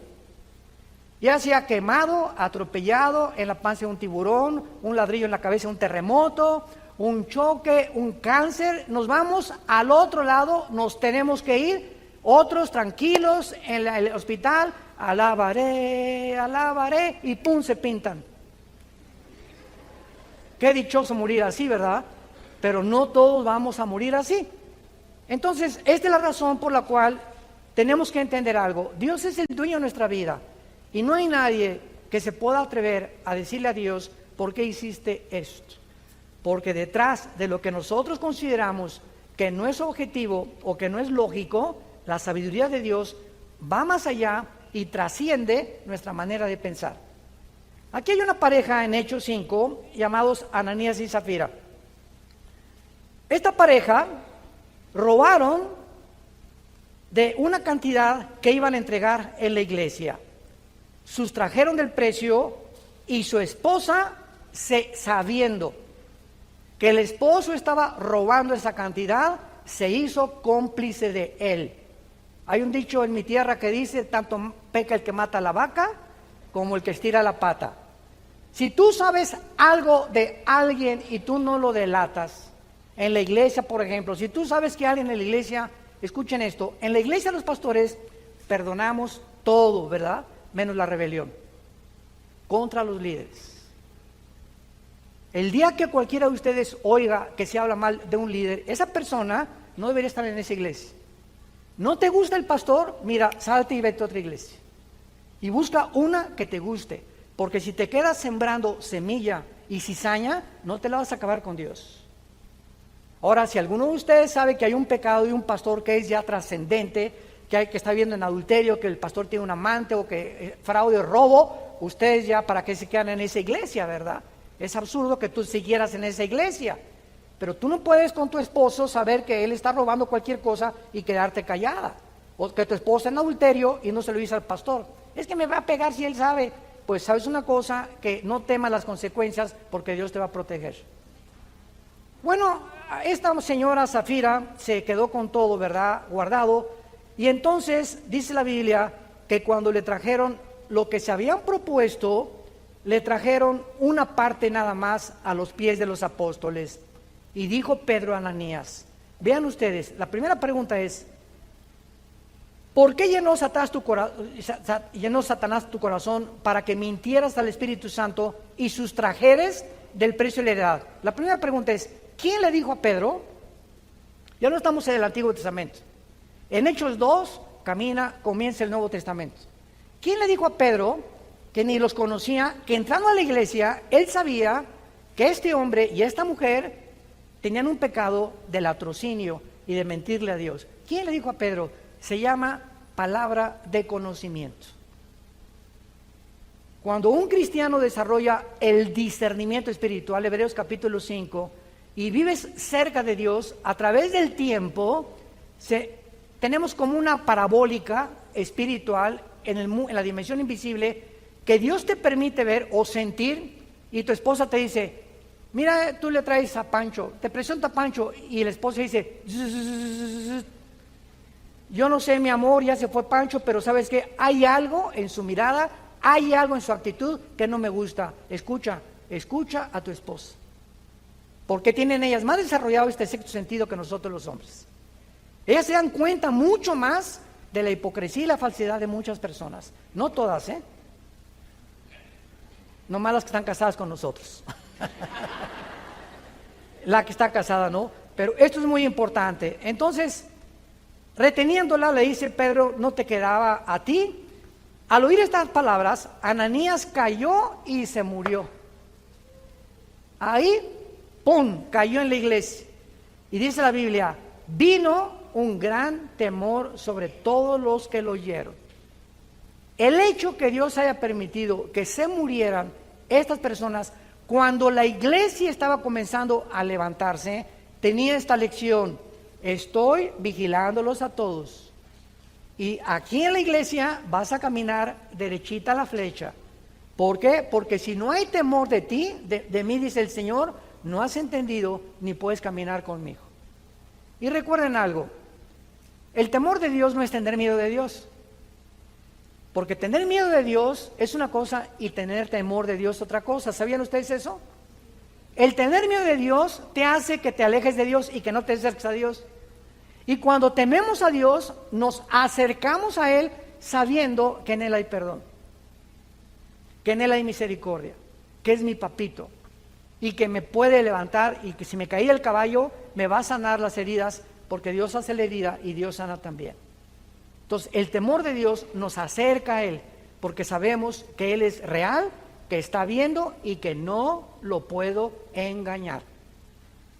Ya sea quemado, atropellado, en la panza de un tiburón, un ladrillo en la cabeza, un terremoto, un choque, un cáncer, nos vamos al otro lado, nos tenemos que ir. Otros tranquilos en el hospital, alabaré, alabaré, y pum, se pintan. Qué dichoso morir así, ¿verdad? Pero no todos vamos a morir así. Entonces, esta es la razón por la cual tenemos que entender algo. Dios es el dueño de nuestra vida y no hay nadie que se pueda atrever a decirle a Dios, ¿por qué hiciste esto? Porque detrás de lo que nosotros consideramos que no es objetivo o que no es lógico, la sabiduría de Dios va más allá y trasciende nuestra manera de pensar. Aquí hay una pareja en Hechos 5 llamados Ananías y Zafira. Esta pareja robaron de una cantidad que iban a entregar en la iglesia. Sustrajeron del precio y su esposa, sabiendo que el esposo estaba robando esa cantidad, se hizo cómplice de él. Hay un dicho en mi tierra que dice: tanto peca el que mata a la vaca como el que estira la pata. Si tú sabes algo de alguien y tú no lo delatas, en la iglesia, por ejemplo, si tú sabes que alguien en la iglesia, escuchen esto, en la iglesia los pastores perdonamos todo, ¿verdad? Menos la rebelión contra los líderes. El día que cualquiera de ustedes oiga que se habla mal de un líder, esa persona no debería estar en esa iglesia. ¿No te gusta el pastor? Mira, salte y vete a otra iglesia. Y busca una que te guste, porque si te quedas sembrando semilla y cizaña, no te la vas a acabar con Dios. Ahora, si alguno de ustedes sabe que hay un pecado de un pastor que es ya trascendente, que está viendo en adulterio, que el pastor tiene un amante o que fraude o robo, ustedes ya para qué se quedan en esa iglesia, ¿verdad? Es absurdo que tú siguieras en esa iglesia, pero tú no puedes con tu esposo saber que él está robando cualquier cosa y quedarte callada, o que tu esposa en adulterio y no se lo dice al pastor. Es que me va a pegar si él sabe. Pues sabes una cosa, que no temas las consecuencias porque Dios te va a proteger. Bueno, esta señora Zafira se quedó con todo, ¿verdad? Guardado. Y entonces dice la Biblia que cuando le trajeron lo que se habían propuesto, le trajeron una parte nada más a los pies de los apóstoles. Y dijo Pedro a Ananías, vean ustedes, la primera pregunta es, ¿por qué llenó Satanás tu corazón para que mintieras al Espíritu Santo y sustrajeres del precio de la heredad? La primera pregunta es, ¿quién le dijo a Pedro? Ya no estamos en el Antiguo Testamento. En Hechos 2 comienza el Nuevo Testamento. ¿Quién le dijo a Pedro, que ni los conocía, que entrando a la iglesia, él sabía que este hombre y esta mujer tenían un pecado de latrocinio y de mentirle a Dios? ¿Quién le dijo a Pedro? Se llama palabra de conocimiento. Cuando un cristiano desarrolla el discernimiento espiritual, Hebreos capítulo 5, y vives cerca de Dios, a través del tiempo, tenemos como una parabólica espiritual en la dimensión invisible, que Dios te permite ver o sentir, y tu esposa te dice, mira, tú le traes a Pancho, te presenta a Pancho, y el esposo dice, yo no sé, mi amor, ya se fue Pancho, pero sabes que hay algo en su mirada, hay algo en su actitud que no me gusta. Escucha a tu esposa, porque tienen ellas más desarrollado este sexto sentido que nosotros los hombres. Ellas se dan cuenta mucho más de la hipocresía y la falsedad de muchas personas, no todas, nomás las que están casadas con nosotros. La que está casada, ¿no? Pero esto es muy importante. Entonces, reteniéndola, le dice Pedro, no te quedaba a ti. Al oír estas palabras, Ananías cayó y se murió. Ahí, ¡pum!, cayó en la iglesia. Y dice la Biblia, vino un gran temor sobre todos los que lo oyeron. El hecho que Dios haya permitido que se murieran estas personas cuando la iglesia estaba comenzando a levantarse, tenía esta lección: estoy vigilándolos a todos. Y aquí en la iglesia vas a caminar derechita a la flecha. ¿Por qué? Porque si no hay temor de ti, de mí, dice el Señor, no has entendido ni puedes caminar conmigo. Y recuerden algo, el temor de Dios no es tener miedo de Dios. Porque tener miedo de Dios es una cosa y tener temor de Dios otra cosa. ¿Sabían ustedes eso? El tener miedo de Dios te hace que te alejes de Dios y que no te acerques a Dios. Y cuando tememos a Dios, nos acercamos a Él sabiendo que en Él hay perdón, que en Él hay misericordia, que es mi papito y que me puede levantar, y que si me caí del caballo me va a sanar las heridas, porque Dios hace la herida y Dios sana también. Entonces, el temor de Dios nos acerca a Él, porque sabemos que Él es real, que está viendo y que no lo puedo engañar.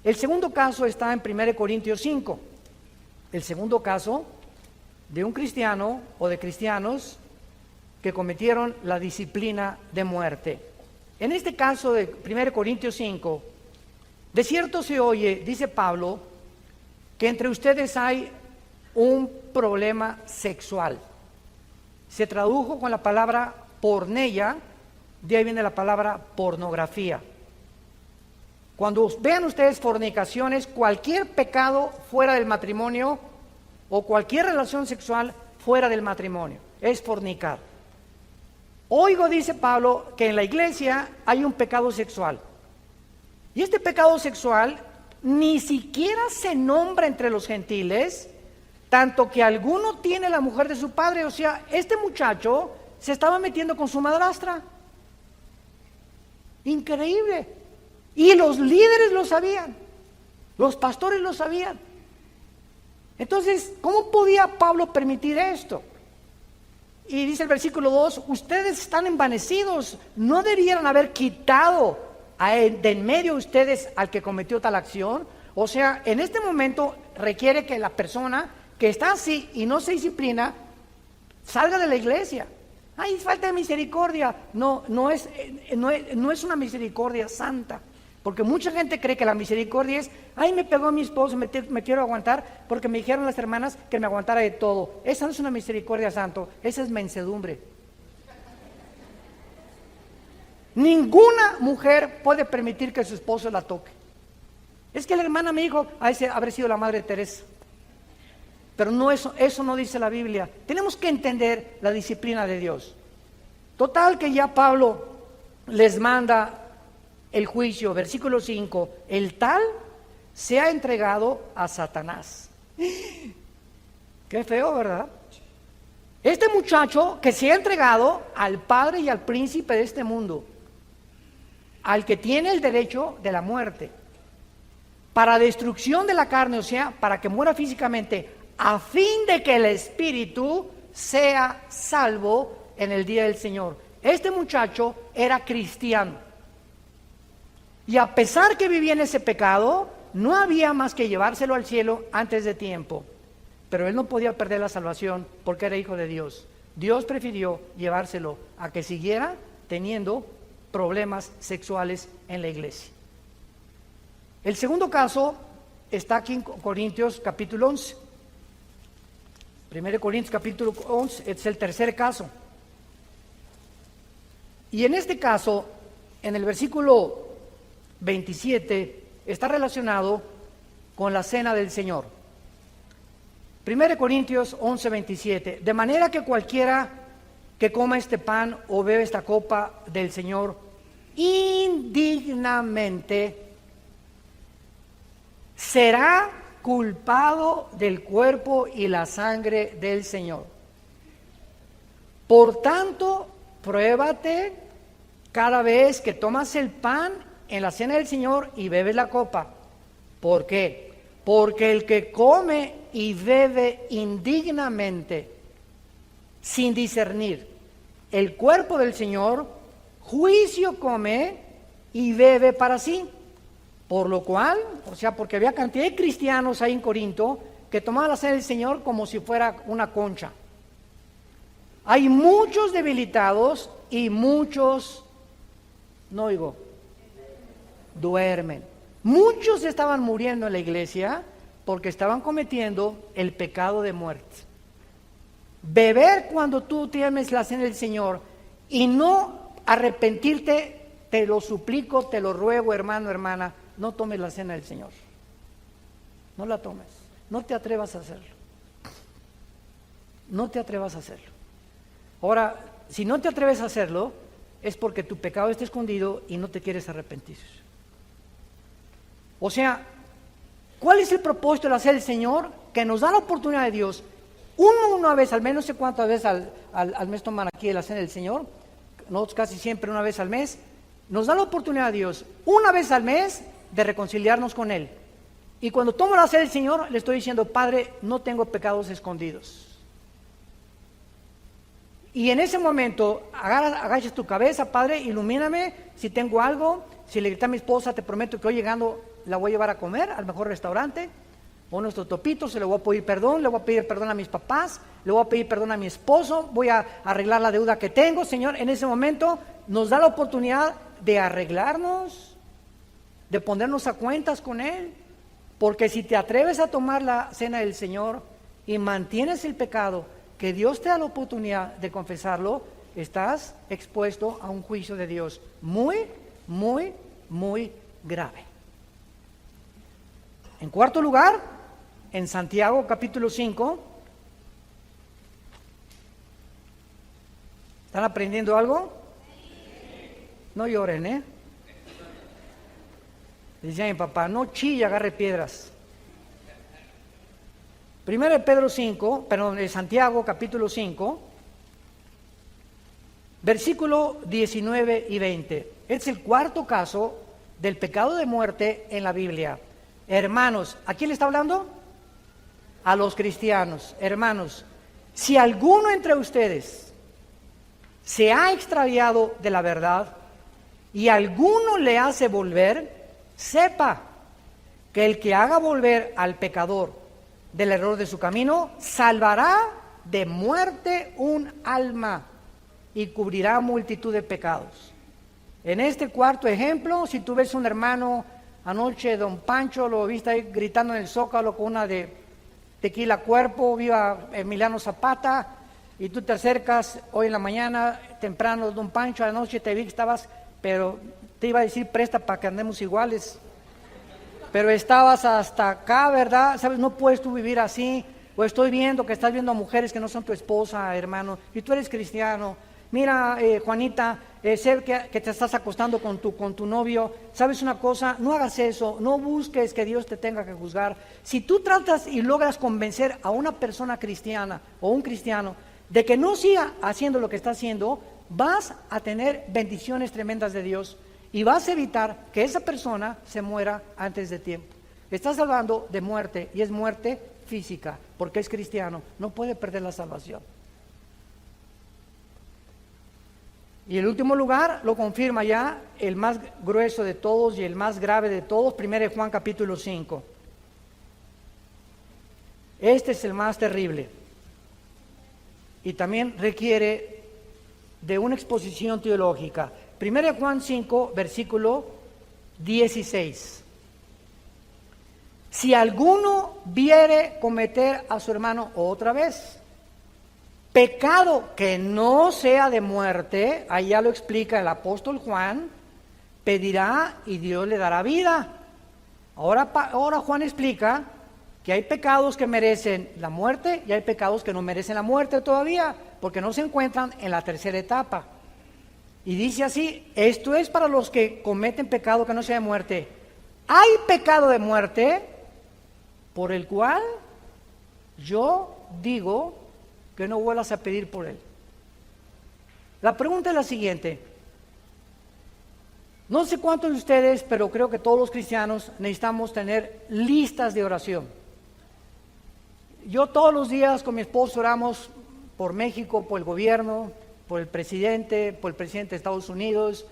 El segundo caso está en 1 Corintios 5. El segundo caso de un cristiano o de cristianos que cometieron la disciplina de muerte. En este caso de 1 Corintios 5, de cierto se oye, dice Pablo, que entre ustedes hay un problema sexual. Se tradujo con la palabra porneia, de ahí viene la palabra pornografía. Cuando vean ustedes fornicaciones, cualquier pecado fuera del matrimonio o cualquier relación sexual fuera del matrimonio es fornicar. Oigo, dice Pablo, que en la iglesia hay un pecado sexual. Y este pecado sexual ni siquiera se nombra entre los gentiles, tanto que alguno tiene la mujer de su padre. O sea, este muchacho se estaba metiendo con su madrastra. Increíble. Y los líderes lo sabían, los pastores lo sabían. Entonces, ¿cómo podía Pablo permitir esto? Y dice el versículo 2, ustedes están envanecidos, no debieran haber quitado de en medio ustedes al que cometió tal acción. O sea, en este momento requiere que la persona que está así y no se disciplina salga de la iglesia. Ay, falta de misericordia. No es una misericordia santa. Porque mucha gente cree que la misericordia es, ay, me pegó mi esposo, me quiero aguantar porque me dijeron las hermanas que me aguantara de todo. Esa no es una misericordia santo, esa es mansedumbre. Ninguna mujer puede permitir que su esposo la toque. Es que la hermana me dijo, haber sido la madre de Teresa. Pero no, eso no dice la Biblia. Tenemos que entender la disciplina de Dios. Total que ya Pablo les manda el juicio, versículo 5, el tal se ha entregado a Satanás. Qué feo, ¿verdad? Este muchacho que se ha entregado al padre y al príncipe de este mundo, al que tiene el derecho de la muerte, para destrucción de la carne, o sea, para que muera físicamente, a fin de que el espíritu sea salvo en el día del Señor. Este muchacho era cristiano. Y a pesar que vivía en ese pecado, no había más que llevárselo al cielo antes de tiempo. Pero él no podía perder la salvación porque era hijo de Dios. Dios prefirió llevárselo a que siguiera teniendo problemas sexuales en la iglesia. El segundo caso está aquí en Corintios capítulo 11. 1 Corintios capítulo 11 es el tercer caso. Y en este caso, en el versículo 27 está relacionado con la cena del Señor. 1 Corintios 11, 27. De manera que cualquiera que coma este pan o bebe esta copa del Señor indignamente será culpado del cuerpo y la sangre del Señor. Por tanto, pruébate cada vez que tomas el pan en la cena del Señor y bebes la copa. ¿Por qué? Porque el que come y bebe indignamente, sin discernir el cuerpo del Señor, juicio come y bebe para sí. Por lo cual, o sea, porque había cantidad de cristianos ahí en Corinto que tomaban la cena del Señor como si fuera una concha. Hay muchos debilitados y muchos, no oigo, duermen. Muchos estaban muriendo en la iglesia porque estaban cometiendo el pecado de muerte. Beber cuando tú tienes la cena del Señor y no arrepentirte, te lo suplico, te lo ruego, hermano, hermana, no tomes la cena del Señor. No la tomes. No te atrevas a hacerlo. No te atrevas a hacerlo. Ahora, si no te atreves a hacerlo, es porque tu pecado está escondido y no te quieres arrepentir. O sea, ¿cuál es el propósito de la cena del Señor? Que nos da la oportunidad de Dios, una vez al mes, no sé cuántas veces al mes toman aquí la cena del Señor, nosotros casi siempre una vez al mes, nos da la oportunidad a Dios, una vez al mes, de reconciliarnos con Él. Y cuando tomo la cena del Señor, le estoy diciendo, Padre, no tengo pecados escondidos. Y en ese momento, agachas tu cabeza, Padre, ilumíname, si tengo algo, si le grité a mi esposa, te prometo que hoy llegando la voy a llevar a comer al mejor restaurante, o nuestro topito, se le voy a pedir perdón, le voy a pedir perdón a mis papás, le voy a pedir perdón a mi esposo, voy a arreglar la deuda que tengo, Señor. En ese momento nos da la oportunidad de arreglarnos, de ponernos a cuentas con Él, porque si te atreves a tomar la cena del Señor y mantienes el pecado, que Dios te da la oportunidad de confesarlo, estás expuesto a un juicio de Dios muy, muy, muy grave. En cuarto lugar, en Santiago capítulo 5, ¿Están aprendiendo algo? No lloren, ¿eh? Dice mi papá, no chille, agarre piedras. Primero de Pedro 5, perdón, de Santiago capítulo 5, versículo 19 y 20. Es el cuarto caso del pecado de muerte en la Biblia. Hermanos, ¿a quién le está hablando? A los cristianos. Hermanos, si alguno entre ustedes se ha extraviado de la verdad y alguno le hace volver, sepa que el que haga volver al pecador del error de su camino, salvará de muerte un alma y cubrirá multitud de pecados. En este cuarto ejemplo, si tú ves un hermano, anoche don Pancho lo viste ahí gritando en el Zócalo con una de tequila cuerpo, viva Emiliano Zapata, y tú te acercas hoy en la mañana, temprano, don Pancho, anoche te vi que estabas, pero te iba a decir presta para que andemos iguales. Pero estabas hasta acá, ¿verdad? ¿Sabes? No puedes tú vivir así. O estoy viendo que estás viendo a mujeres que no son tu esposa, hermano, y tú eres cristiano. Mira, Juanita, sé que te estás acostando con tu novio. ¿Sabes una cosa? No hagas eso. No busques que Dios te tenga que juzgar. Si tú tratas y logras convencer a una persona cristiana o un cristiano de que no siga haciendo lo que está haciendo, vas a tener bendiciones tremendas de Dios. Y vas a evitar que esa persona se muera antes de tiempo. Estás hablando de muerte, y es muerte física, porque es cristiano, no puede perder la salvación. Y el último lugar lo confirma ya el más grueso de todos y el más grave de todos, 1 Juan capítulo 5. Este es el más terrible. Y también requiere de una exposición teológica. 1 Juan 5, versículo 16. Si alguno viere cometer a su hermano otra vez pecado que no sea de muerte, ahí ya lo explica el apóstol Juan, pedirá y Dios le dará vida. Ahora Juan explica que hay pecados que merecen la muerte y hay pecados que no merecen la muerte todavía, porque no se encuentran en la tercera etapa. Y dice así, esto es para los que cometen pecado que no sea de muerte. Hay pecado de muerte por el cual yo digo que no vuelvas a pedir por él. La pregunta es la siguiente. No sé cuántos de ustedes, pero creo que todos los cristianos necesitamos tener listas de oración. Yo todos los días con mi esposo oramos por México, por el gobierno, por el presidente de Estados Unidos.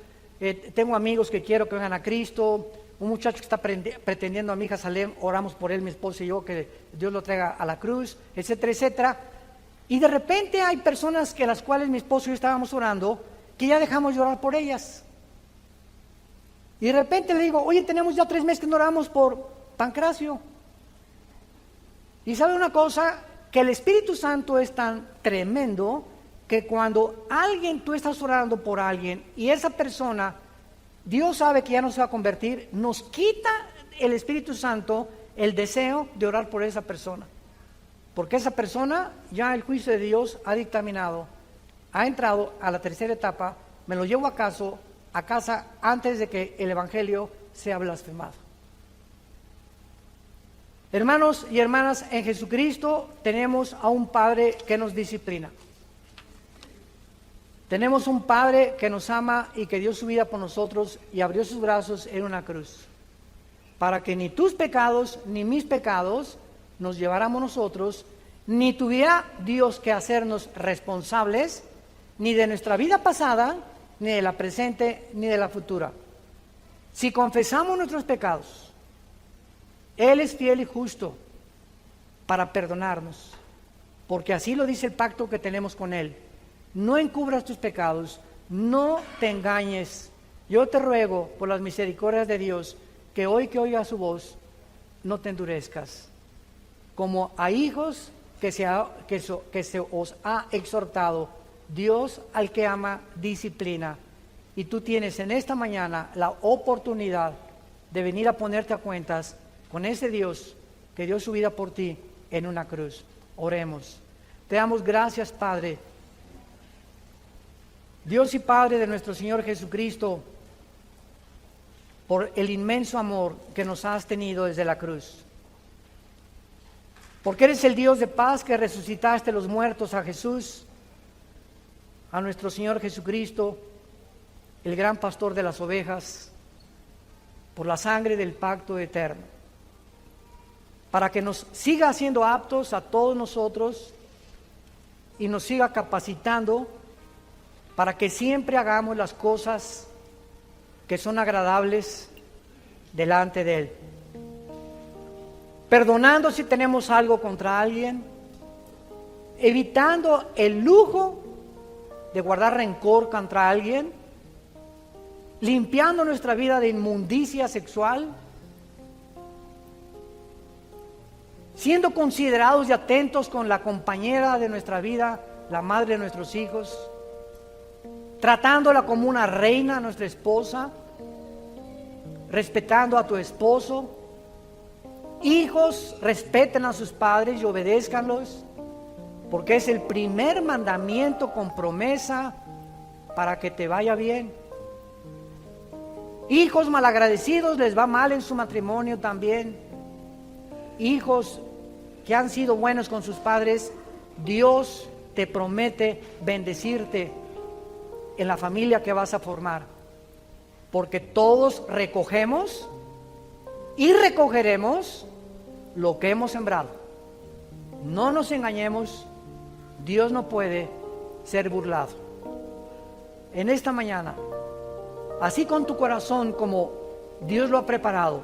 Tengo amigos que quiero que vengan a Cristo. Un muchacho que está pretendiendo a mi hija Salem, oramos por él, mi esposo y yo, que Dios lo traiga a la cruz, etcétera, etcétera. Y de repente hay personas que las cuales mi esposo y yo estábamos orando, que ya dejamos de orar por ellas. Y de repente le digo, oye, tenemos ya 3 meses que no oramos por Pancracio. Y sabe una cosa, que el Espíritu Santo es tan tremendo que cuando tú estás orando por alguien y esa persona, Dios sabe que ya no se va a convertir, nos quita el Espíritu Santo el deseo de orar por esa persona. Porque esa persona, ya el juicio de Dios ha dictaminado, ha entrado a la tercera etapa, me lo llevo a casa antes de que el Evangelio sea blasfemado. Hermanos y hermanas, en Jesucristo tenemos a un Padre que nos disciplina. Tenemos un Padre que nos ama y que dio su vida por nosotros y abrió sus brazos en una cruz, para que ni tus pecados ni mis pecados nos lleváramos nosotros, ni tuviera Dios que hacernos responsables, ni de nuestra vida pasada, ni de la presente, ni de la futura. Si confesamos nuestros pecados, Él es fiel y justo para perdonarnos, porque así lo dice el pacto que tenemos con Él. No encubras tus pecados, no te engañes. Yo te ruego por las misericordias de Dios que hoy que oigas su voz, no te endurezcas. Como a hijos que se os ha exhortado, Dios al que ama disciplina. Y tú tienes en esta mañana la oportunidad de venir a ponerte a cuentas con ese Dios que dio su vida por ti en una cruz. Oremos. Te damos gracias, Padre, Dios y Padre de nuestro Señor Jesucristo, por el inmenso amor que nos has tenido desde la cruz. Porque eres el Dios de paz que resucitaste los muertos a Jesús, a nuestro Señor Jesucristo, el gran pastor de las ovejas, por la sangre del pacto eterno, para que nos siga haciendo aptos a todos nosotros y nos siga capacitando para que siempre hagamos las cosas que son agradables delante de Él. Perdonando si tenemos algo contra alguien, evitando el lujo de guardar rencor contra alguien, limpiando nuestra vida de inmundicia sexual, siendo considerados y atentos con la compañera de nuestra vida, la madre de nuestros hijos, tratándola como una reina, nuestra esposa, respetando a tu esposo. Hijos, respeten a sus padres y obedézcanlos, porque es el primer mandamiento con promesa para que te vaya bien. Hijos malagradecidos, les va mal en su matrimonio también. Hijos que han sido buenos con sus padres, Dios te promete bendecirte en la familia que vas a formar, porque todos recogemos y recogeremos lo que hemos sembrado. No nos engañemos, Dios no puede ser burlado. En esta mañana, así con tu corazón como Dios lo ha preparado,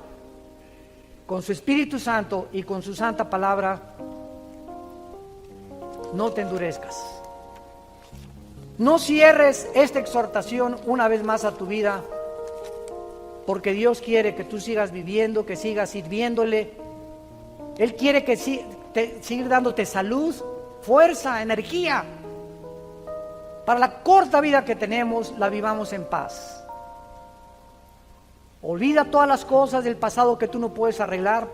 con su Espíritu Santo y con su santa palabra, no te endurezcas. No cierres esta exhortación una vez más a tu vida, porque Dios quiere que tú sigas viviendo, que sigas sirviéndole. Él quiere que siga dándote salud, fuerza, energía. Para la corta vida que tenemos, la vivamos en paz. Olvida todas las cosas del pasado que tú no puedes arreglar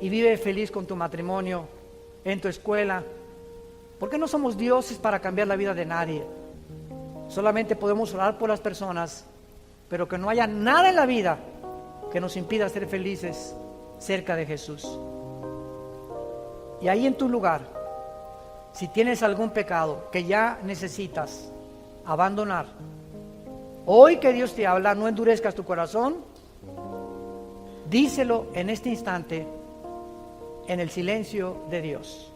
y vive feliz con tu matrimonio, en tu escuela. Porque no somos dioses para cambiar la vida de nadie. Solamente podemos orar por las personas, pero que no haya nada en la vida que nos impida ser felices cerca de Jesús. Y ahí en tu lugar, si tienes algún pecado que ya necesitas abandonar, hoy que Dios te habla, no endurezcas tu corazón, díselo en este instante, en el silencio de Dios.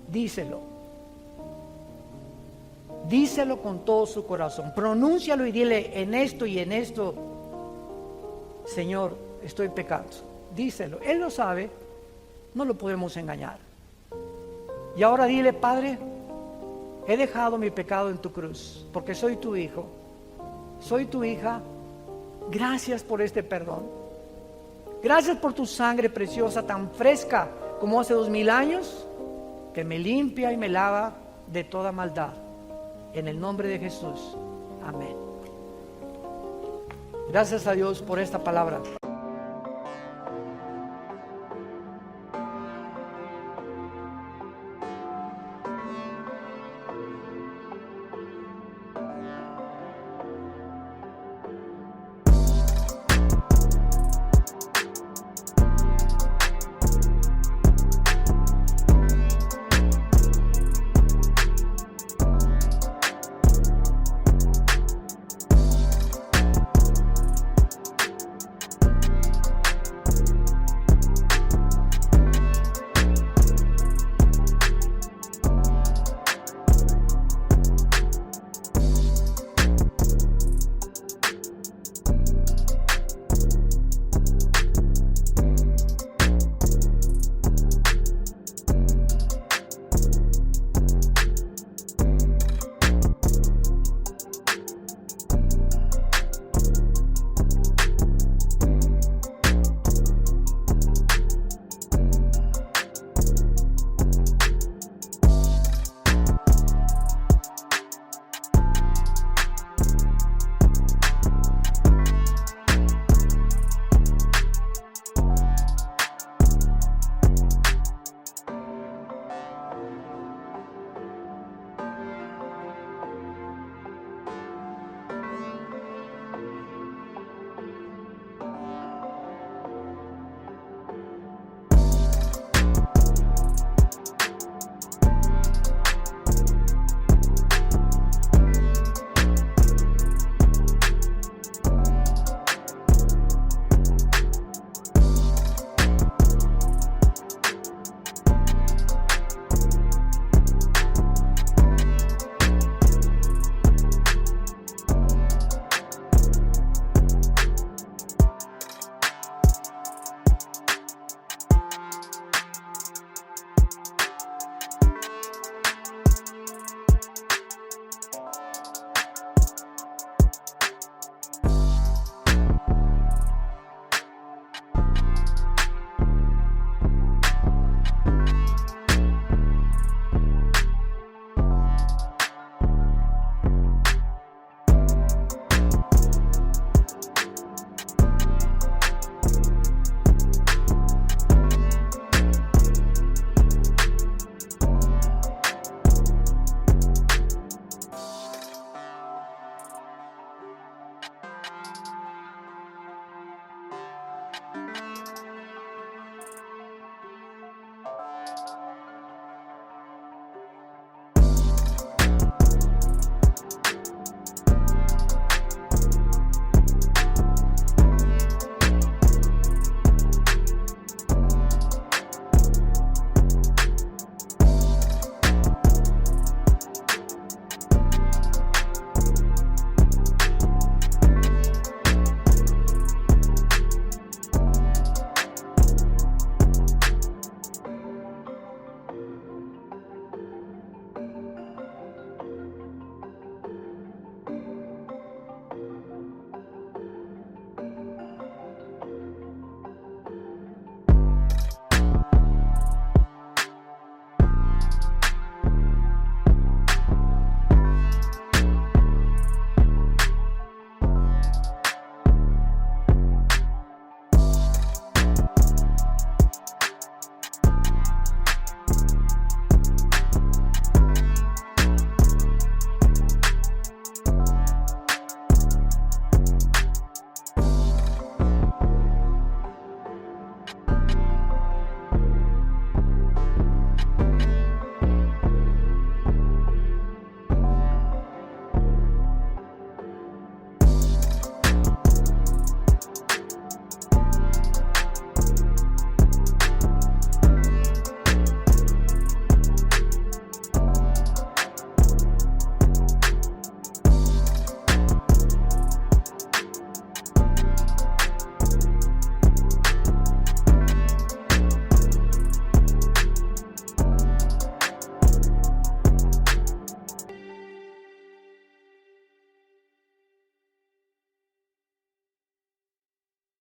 Díselo. Díselo con todo su corazón. Pronúncialo y dile: en esto y en esto, Señor, estoy pecando. Díselo. Él lo sabe, no lo podemos engañar. Y ahora dile: Padre, he dejado mi pecado en tu cruz, porque soy tu hijo, soy tu hija. Gracias por este perdón. Gracias por tu sangre preciosa, tan fresca como hace 2000 años, que me limpia y me lava de toda maldad. En el nombre de Jesús. Amén. Gracias a Dios por esta palabra.